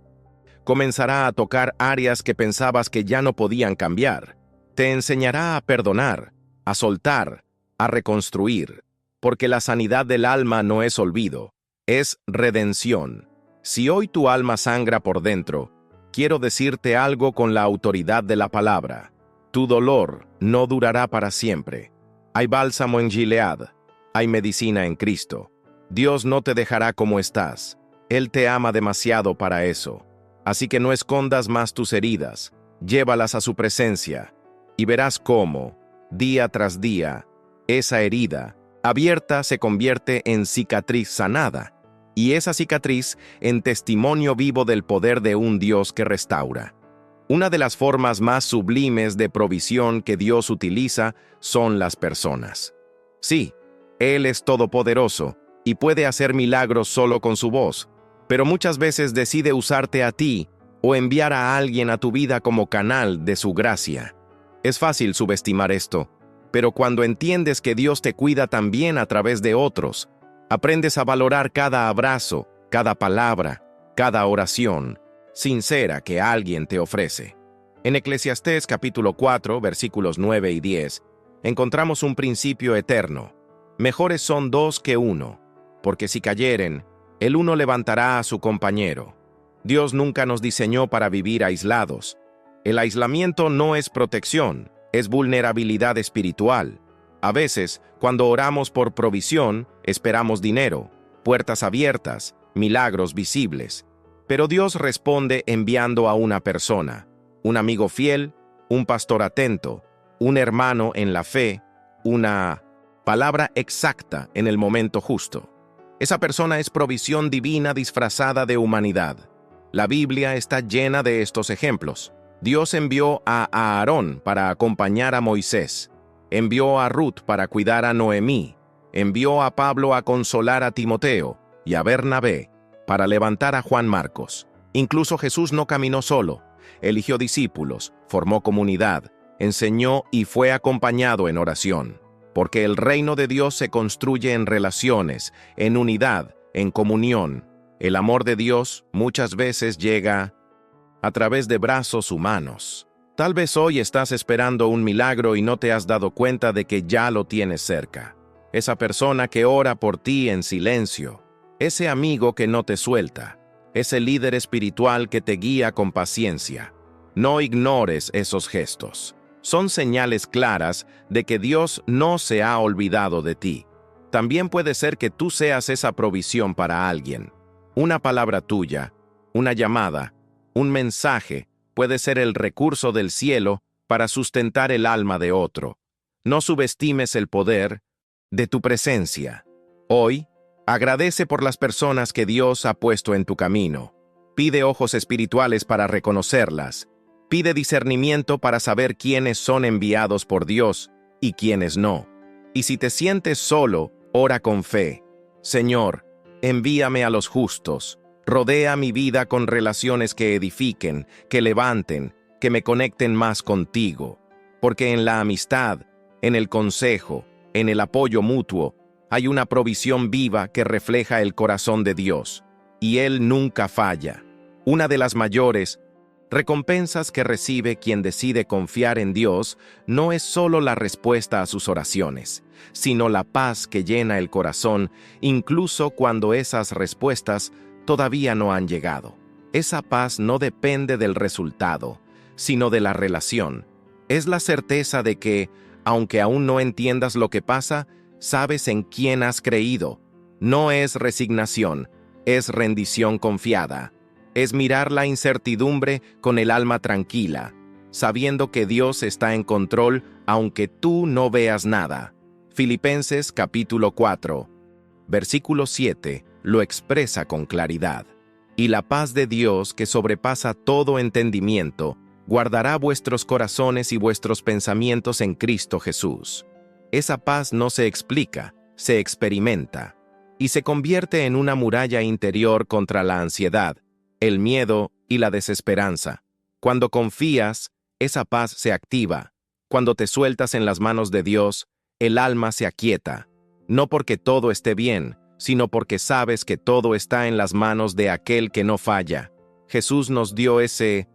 A: comenzará a tocar áreas que pensabas que ya no podían cambiar. Te enseñará a perdonar, a soltar, a reconstruir. Porque la sanidad del alma no es olvido, es redención. Si hoy tu alma sangra por dentro, quiero decirte algo con la autoridad de la palabra. Tu dolor no durará para siempre. Hay bálsamo en Gilead, hay medicina en Cristo. Dios no te dejará como estás. Él te ama demasiado para eso. Así que no escondas más tus heridas, llévalas a su presencia, y verás cómo, día tras día, esa herida abierta se convierte en cicatriz sanada, y esa cicatriz en testimonio vivo del poder de un Dios que restaura. Una de las formas más sublimes de provisión que Dios utiliza son las personas. Sí, Él es todopoderoso y puede hacer milagros solo con su voz, pero muchas veces decide usarte a ti o enviar a alguien a tu vida como canal de su gracia. Es fácil subestimar esto, pero cuando entiendes que Dios te cuida también a través de otros, aprendes a valorar cada abrazo, cada palabra, cada oración sincera que alguien te ofrece. En Eclesiastés capítulo 4, versículos 9 y 10, encontramos un principio eterno. Mejores son dos que uno, porque si cayeren, el uno levantará a su compañero. Dios nunca nos diseñó para vivir aislados. El aislamiento no es protección, es vulnerabilidad espiritual. A veces, cuando oramos por provisión, esperamos dinero, puertas abiertas, milagros visibles. Pero Dios responde enviando a una persona, un amigo fiel, un pastor atento, un hermano en la fe, una palabra exacta en el momento justo. Esa persona es provisión divina disfrazada de humanidad. La Biblia está llena de estos ejemplos. Dios envió a Aarón para acompañar a Moisés, envió a Ruth para cuidar a Noemí, envió a Pablo a consolar a Timoteo y a Bernabé para levantar a Juan Marcos. Incluso Jesús no caminó solo, eligió discípulos, formó comunidad, enseñó y fue acompañado en oración. Porque el reino de Dios se construye en relaciones, en unidad, en comunión. El amor de Dios muchas veces llega a través de brazos humanos. Tal vez hoy estás esperando un milagro y no te has dado cuenta de que ya lo tienes cerca. Esa persona que ora por ti en silencio, ese amigo que no te suelta, ese líder espiritual que te guía con paciencia. No ignores esos gestos. Son señales claras de que Dios no se ha olvidado de ti. También puede ser que tú seas esa provisión para alguien. Una palabra tuya, una llamada, un mensaje puede ser el recurso del cielo para sustentar el alma de otro. No subestimes el poder de tu presencia. Hoy, agradece por las personas que Dios ha puesto en tu camino. Pide ojos espirituales para reconocerlas. Pide discernimiento para saber quiénes son enviados por Dios y quiénes no. Y si te sientes solo, ora con fe. Señor, envíame a los justos. Rodea mi vida con relaciones que edifiquen, que levanten, que me conecten más contigo. Porque en la amistad, en el consejo, en el apoyo mutuo, hay una provisión viva que refleja el corazón de Dios. Y Él nunca falla. Una de las mayores recompensas que recibe quien decide confiar en Dios no es solo la respuesta a sus oraciones, sino la paz que llena el corazón, incluso cuando esas respuestas todavía no han llegado. Esa paz no depende del resultado, sino de la relación. Es la certeza de que, aunque aún no entiendas lo que pasa, sabes en quién has creído. No es resignación, es rendición confiada. Es mirar la incertidumbre con el alma tranquila, sabiendo que Dios está en control aunque tú no veas nada. Filipenses capítulo 4, versículo 7, lo expresa con claridad. Y la paz de Dios, que sobrepasa todo entendimiento, guardará vuestros corazones y vuestros pensamientos en Cristo Jesús. Esa paz no se explica, se experimenta, y se convierte en una muralla interior contra la ansiedad, el miedo y la desesperanza. Cuando confías, esa paz se activa. Cuando te sueltas en las manos de Dios, el alma se aquieta. No porque todo esté bien, sino porque sabes que todo está en las manos de aquel que no falla. Jesús nos dio ese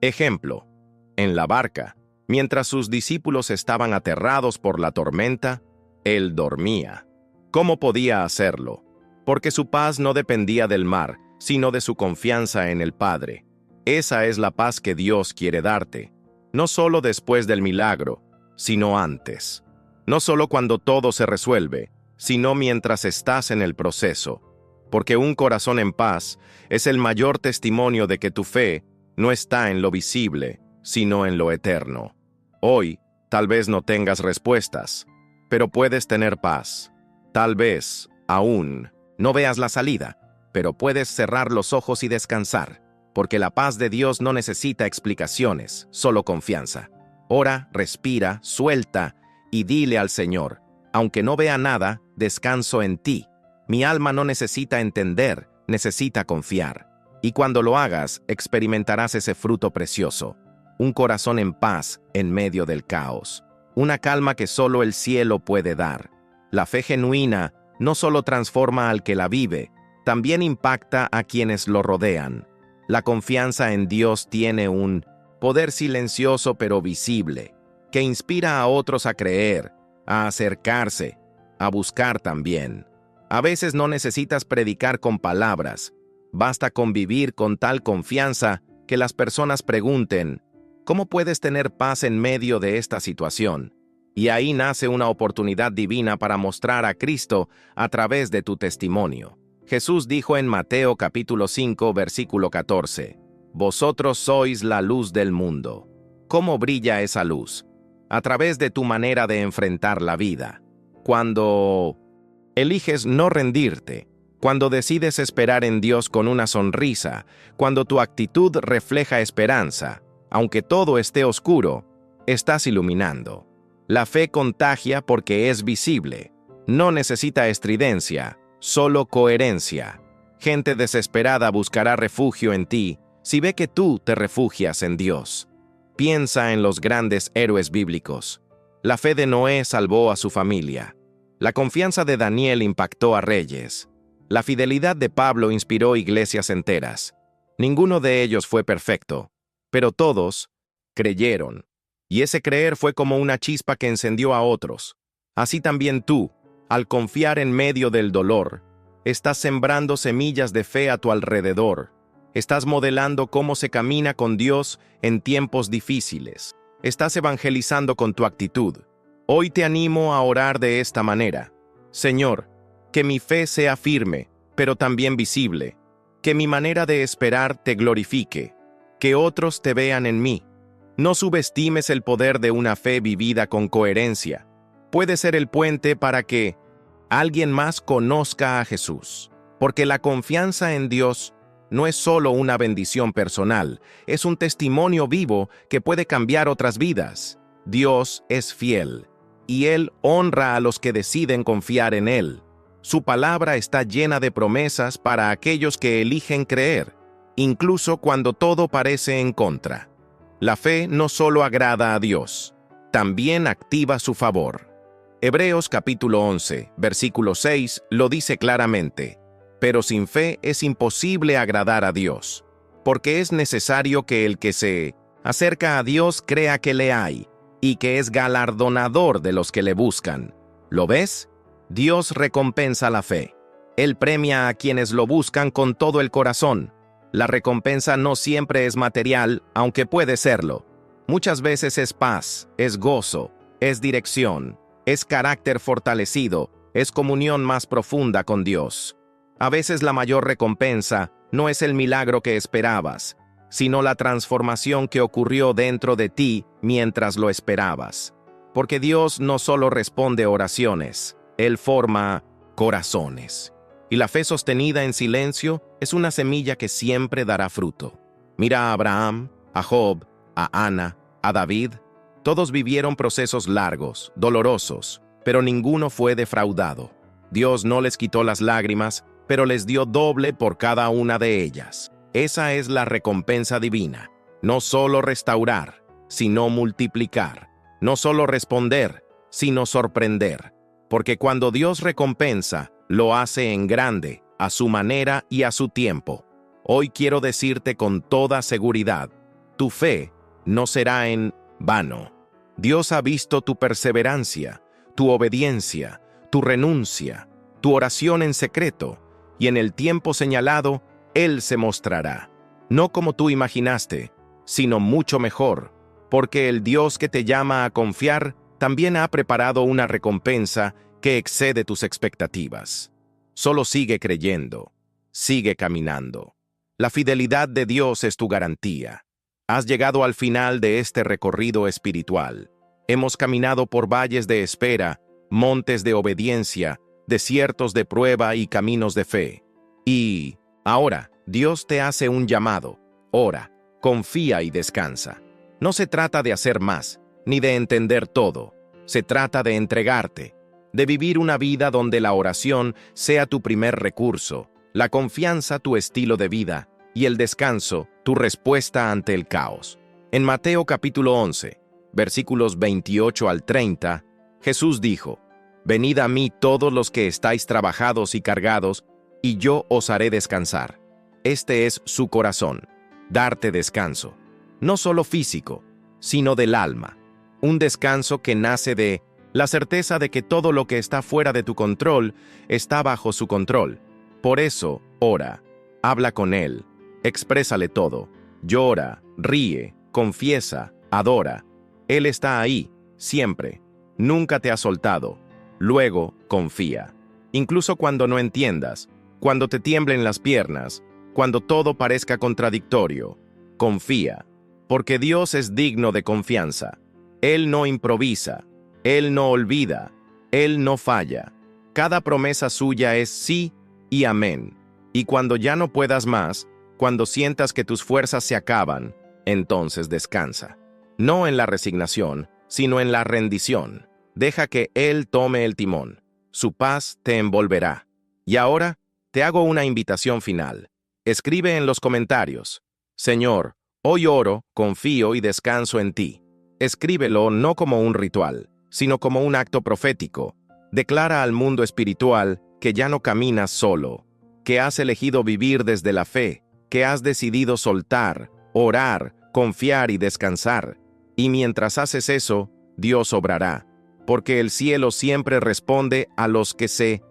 A: ejemplo. En la barca, mientras sus discípulos estaban aterrados por la tormenta, Él dormía. ¿Cómo podía hacerlo? Porque su paz no dependía del mar, sino de su confianza en el Padre. Esa es la paz que Dios quiere darte, no solo después del milagro, sino antes. No solo cuando todo se resuelve, sino mientras estás en el proceso. Porque un corazón en paz es el mayor testimonio de que tu fe no está en lo visible, sino en lo eterno. Hoy, tal vez no tengas respuestas. pero puedes tener paz. Tal vez, aún, no veas la salida, pero puedes cerrar los ojos y descansar, porque la paz de Dios no necesita explicaciones, solo confianza. Ora, respira, suelta y dile al Señor: aunque no vea nada, descanso en ti. Mi alma no necesita entender, necesita confiar. Y cuando lo hagas, experimentarás ese fruto precioso, un corazón en paz en medio del caos, una calma que solo el cielo puede dar. La fe genuina no solo transforma al que la vive, también impacta a quienes lo rodean. La confianza en Dios tiene un poder silencioso pero visible, que inspira a otros a creer, a acercarse, a buscar también. A veces no necesitas predicar con palabras, basta con vivir con tal confianza que las personas pregunten: ¿cómo puedes tener paz en medio de esta situación? Y ahí nace una oportunidad divina para mostrar a Cristo a través de tu testimonio. Jesús dijo en Mateo capítulo 5, versículo 14, «Vosotros sois la luz del mundo». ¿Cómo brilla esa luz? A través de tu manera de enfrentar la vida. Cuando eliges no rendirte, cuando decides esperar en Dios con una sonrisa, cuando tu actitud refleja esperanza, aunque todo esté oscuro, estás iluminando. La fe contagia porque es visible. No necesita estridencia, solo coherencia. Gente desesperada buscará refugio en ti si ve que tú te refugias en Dios. Piensa en los grandes héroes bíblicos. La fe de Noé salvó a su familia. La confianza de Daniel impactó a reyes. La fidelidad de Pablo inspiró iglesias enteras. Ninguno de ellos fue perfecto, pero todos creyeron. Y ese creer fue como una chispa que encendió a otros. Así también tú, al confiar en medio del dolor, estás sembrando semillas de fe a tu alrededor. Estás modelando cómo se camina con Dios en tiempos difíciles. Estás evangelizando con tu actitud. Hoy te animo a orar de esta manera: Señor, que mi fe sea firme, pero también visible. Que mi manera de esperar te glorifique. Que otros te vean en mí. No subestimes el poder de una fe vivida con coherencia. Puede ser el puente para que alguien más conozca a Jesús. Porque la confianza en Dios no es solo una bendición personal, es un testimonio vivo que puede cambiar otras vidas. Dios es fiel, y Él honra a los que deciden confiar en Él. Su palabra está llena de promesas para aquellos que eligen creer, incluso cuando todo parece en contra. La fe no solo agrada a Dios, también activa su favor. Hebreos capítulo 11, versículo 6 lo dice claramente: pero sin fe es imposible agradar a Dios, porque es necesario que el que se acerca a Dios crea que le hay, y que es galardonador de los que le buscan. ¿Lo ves? Dios recompensa la fe. Él premia a quienes lo buscan con todo el corazón. La recompensa no siempre es material, aunque puede serlo. Muchas veces es paz, es gozo, es dirección, es carácter fortalecido, es comunión más profunda con Dios. A veces la mayor recompensa no es el milagro que esperabas, sino la transformación que ocurrió dentro de ti mientras lo esperabas. Porque Dios no solo responde oraciones, Él forma corazones. Y la fe sostenida en silencio es una semilla que siempre dará fruto. Mira a Abraham, a Job, a Ana, a David. Todos vivieron procesos largos, dolorosos, pero ninguno fue defraudado. Dios no les quitó las lágrimas, pero les dio doble por cada una de ellas. Esa es la recompensa divina. No solo restaurar, sino multiplicar. No solo responder, sino sorprender. Porque cuando Dios recompensa, lo hace en grande, a su manera y a su tiempo. Hoy quiero decirte con toda seguridad: tu fe no será en vano. Dios ha visto tu perseverancia, tu obediencia, tu renuncia, tu oración en secreto, y en el tiempo señalado, Él se mostrará. No como tú imaginaste, sino mucho mejor, porque el Dios que te llama a confiar también ha preparado una recompensa que excede tus expectativas. Solo sigue creyendo, sigue caminando. La fidelidad de Dios es tu garantía. Has llegado al final de este recorrido espiritual. Hemos caminado por valles de espera, montes de obediencia, desiertos de prueba y caminos de fe. Y ahora, Dios te hace un llamado. Ora, confía y descansa. No se trata de hacer más, ni de entender todo. Se trata de entregarte, de vivir una vida donde la oración sea tu primer recurso, la confianza tu estilo de vida y el descanso tu respuesta ante el caos. En Mateo capítulo 11, versículos 28 al 30, Jesús dijo: «Venid a mí todos los que estáis trabajados y cargados, y yo os haré descansar». Este es su corazón, darte descanso, no solo físico, sino del alma. Un descanso que nace de la certeza de que todo lo que está fuera de tu control está bajo su control. Por eso, ora, habla con Él, exprésale todo, llora, ríe, confiesa, adora. Él está ahí, siempre, nunca te ha soltado. Luego, confía. Incluso cuando no entiendas, cuando te tiemblen las piernas, cuando todo parezca contradictorio, confía, porque Dios es digno de confianza. Él no improvisa, Él no olvida, Él no falla. Cada promesa suya es sí y amén. Y cuando ya no puedas más, cuando sientas que tus fuerzas se acaban, entonces descansa. No en la resignación, sino en la rendición. Deja que Él tome el timón. Su paz te envolverá. Y ahora, te hago una invitación final. Escribe en los comentarios: Señor, hoy oro, confío y descanso en ti. Escríbelo no como un ritual, sino como un acto profético. Declara al mundo espiritual que ya no caminas solo, que has elegido vivir desde la fe, que has decidido soltar, orar, confiar y descansar. Y mientras haces eso, Dios obrará, porque el cielo siempre responde a los que se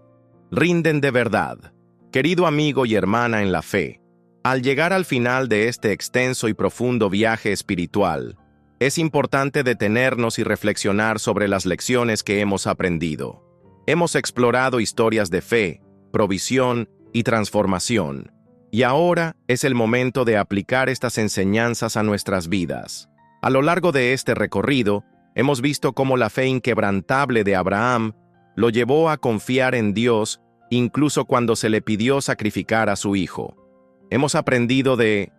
A: rinden de verdad. Querido amigo y hermana en la fe, al llegar al final de este extenso y profundo viaje espiritual, es importante detenernos y reflexionar sobre las lecciones que hemos aprendido. Hemos explorado historias de fe, provisión y transformación, y ahora es el momento de aplicar estas enseñanzas a nuestras vidas. A lo largo de este recorrido, hemos visto cómo la fe inquebrantable de Abraham lo llevó a confiar en Dios incluso cuando se le pidió sacrificar a su hijo. Hemos aprendido de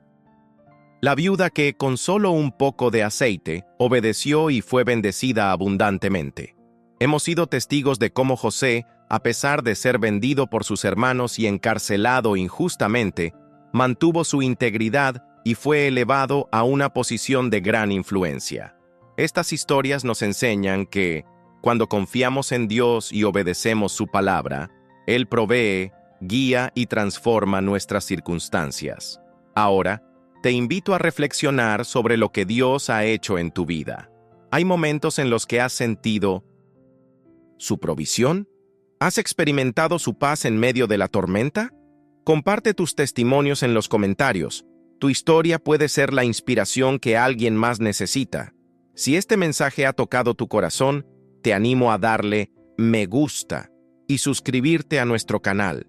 A: la viuda que, con solo un poco de aceite, obedeció y fue bendecida abundantemente. Hemos sido testigos de cómo José, a pesar de ser vendido por sus hermanos y encarcelado injustamente, mantuvo su integridad y fue elevado a una posición de gran influencia. Estas historias nos enseñan que, cuando confiamos en Dios y obedecemos su palabra, Él provee, guía y transforma nuestras circunstancias. Ahora, te invito a reflexionar sobre lo que Dios ha hecho en tu vida. ¿Hay momentos en los que has sentido su provisión? ¿Has experimentado su paz en medio de la tormenta? Comparte tus testimonios en los comentarios. Tu historia puede ser la inspiración que alguien más necesita. Si este mensaje ha tocado tu corazón, te animo a darle me gusta y suscribirte a nuestro canal.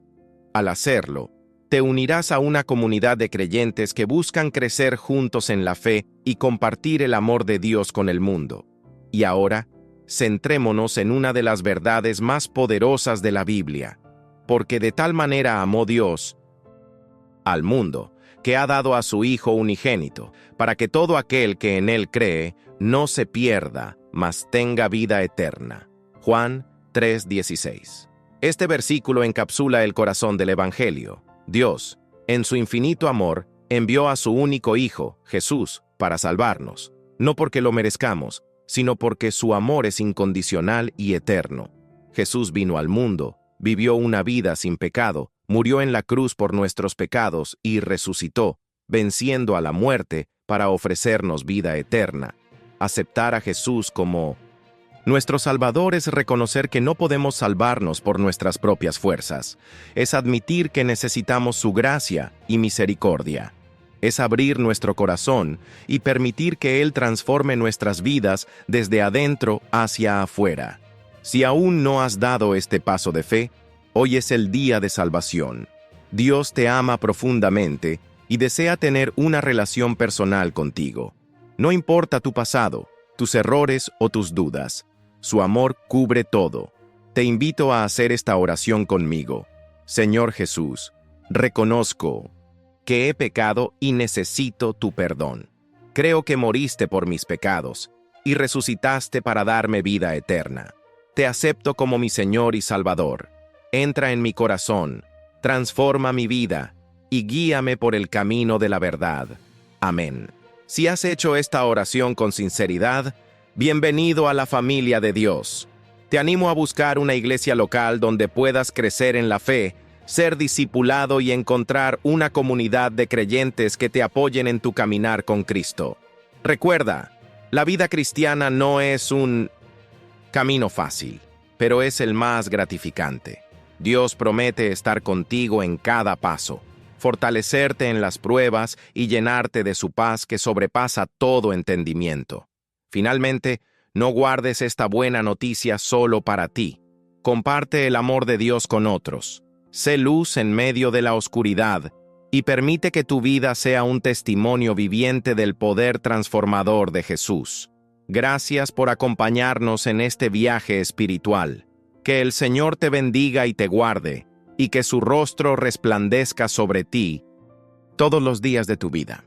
A: Al hacerlo, te unirás a una comunidad de creyentes que buscan crecer juntos en la fe y compartir el amor de Dios con el mundo. Y ahora, centrémonos en una de las verdades más poderosas de la Biblia, porque de tal manera amó Dios al mundo, que ha dado a su Hijo unigénito, para que todo aquel que en Él cree no se pierda, mas tenga vida eterna. Juan 3:16. Este versículo encapsula el corazón del Evangelio. Dios, en su infinito amor, envió a su único Hijo, Jesús, para salvarnos, no porque lo merezcamos, sino porque su amor es incondicional y eterno. Jesús vino al mundo, vivió una vida sin pecado, murió en la cruz por nuestros pecados y resucitó, venciendo a la muerte para ofrecernos vida eterna. Aceptar a Jesús como nuestro Salvador es reconocer que no podemos salvarnos por nuestras propias fuerzas. Es admitir que necesitamos su gracia y misericordia. Es abrir nuestro corazón y permitir que Él transforme nuestras vidas desde adentro hacia afuera. Si aún no has dado este paso de fe, hoy es el día de salvación. Dios te ama profundamente y desea tener una relación personal contigo. No importa tu pasado, tus errores o tus dudas. Su amor cubre todo. Te invito a hacer esta oración conmigo. Señor Jesús, reconozco que he pecado y necesito tu perdón. Creo que moriste por mis pecados y resucitaste para darme vida eterna. Te acepto como mi Señor y Salvador. Entra en mi corazón, transforma mi vida y guíame por el camino de la verdad. Amén. Si has hecho esta oración con sinceridad, bienvenido a la familia de Dios. Te animo a buscar una iglesia local donde puedas crecer en la fe, ser discipulado y encontrar una comunidad de creyentes que te apoyen en tu caminar con Cristo. Recuerda, la vida cristiana no es un camino fácil, pero es el más gratificante. Dios promete estar contigo en cada paso, fortalecerte en las pruebas y llenarte de su paz que sobrepasa todo entendimiento. Finalmente, no guardes esta buena noticia solo para ti. Comparte el amor de Dios con otros. Sé luz en medio de la oscuridad y permite que tu vida sea un testimonio viviente del poder transformador de Jesús. Gracias por acompañarnos en este viaje espiritual. Que el Señor te bendiga y te guarde, y que su rostro resplandezca sobre ti todos los días de tu vida.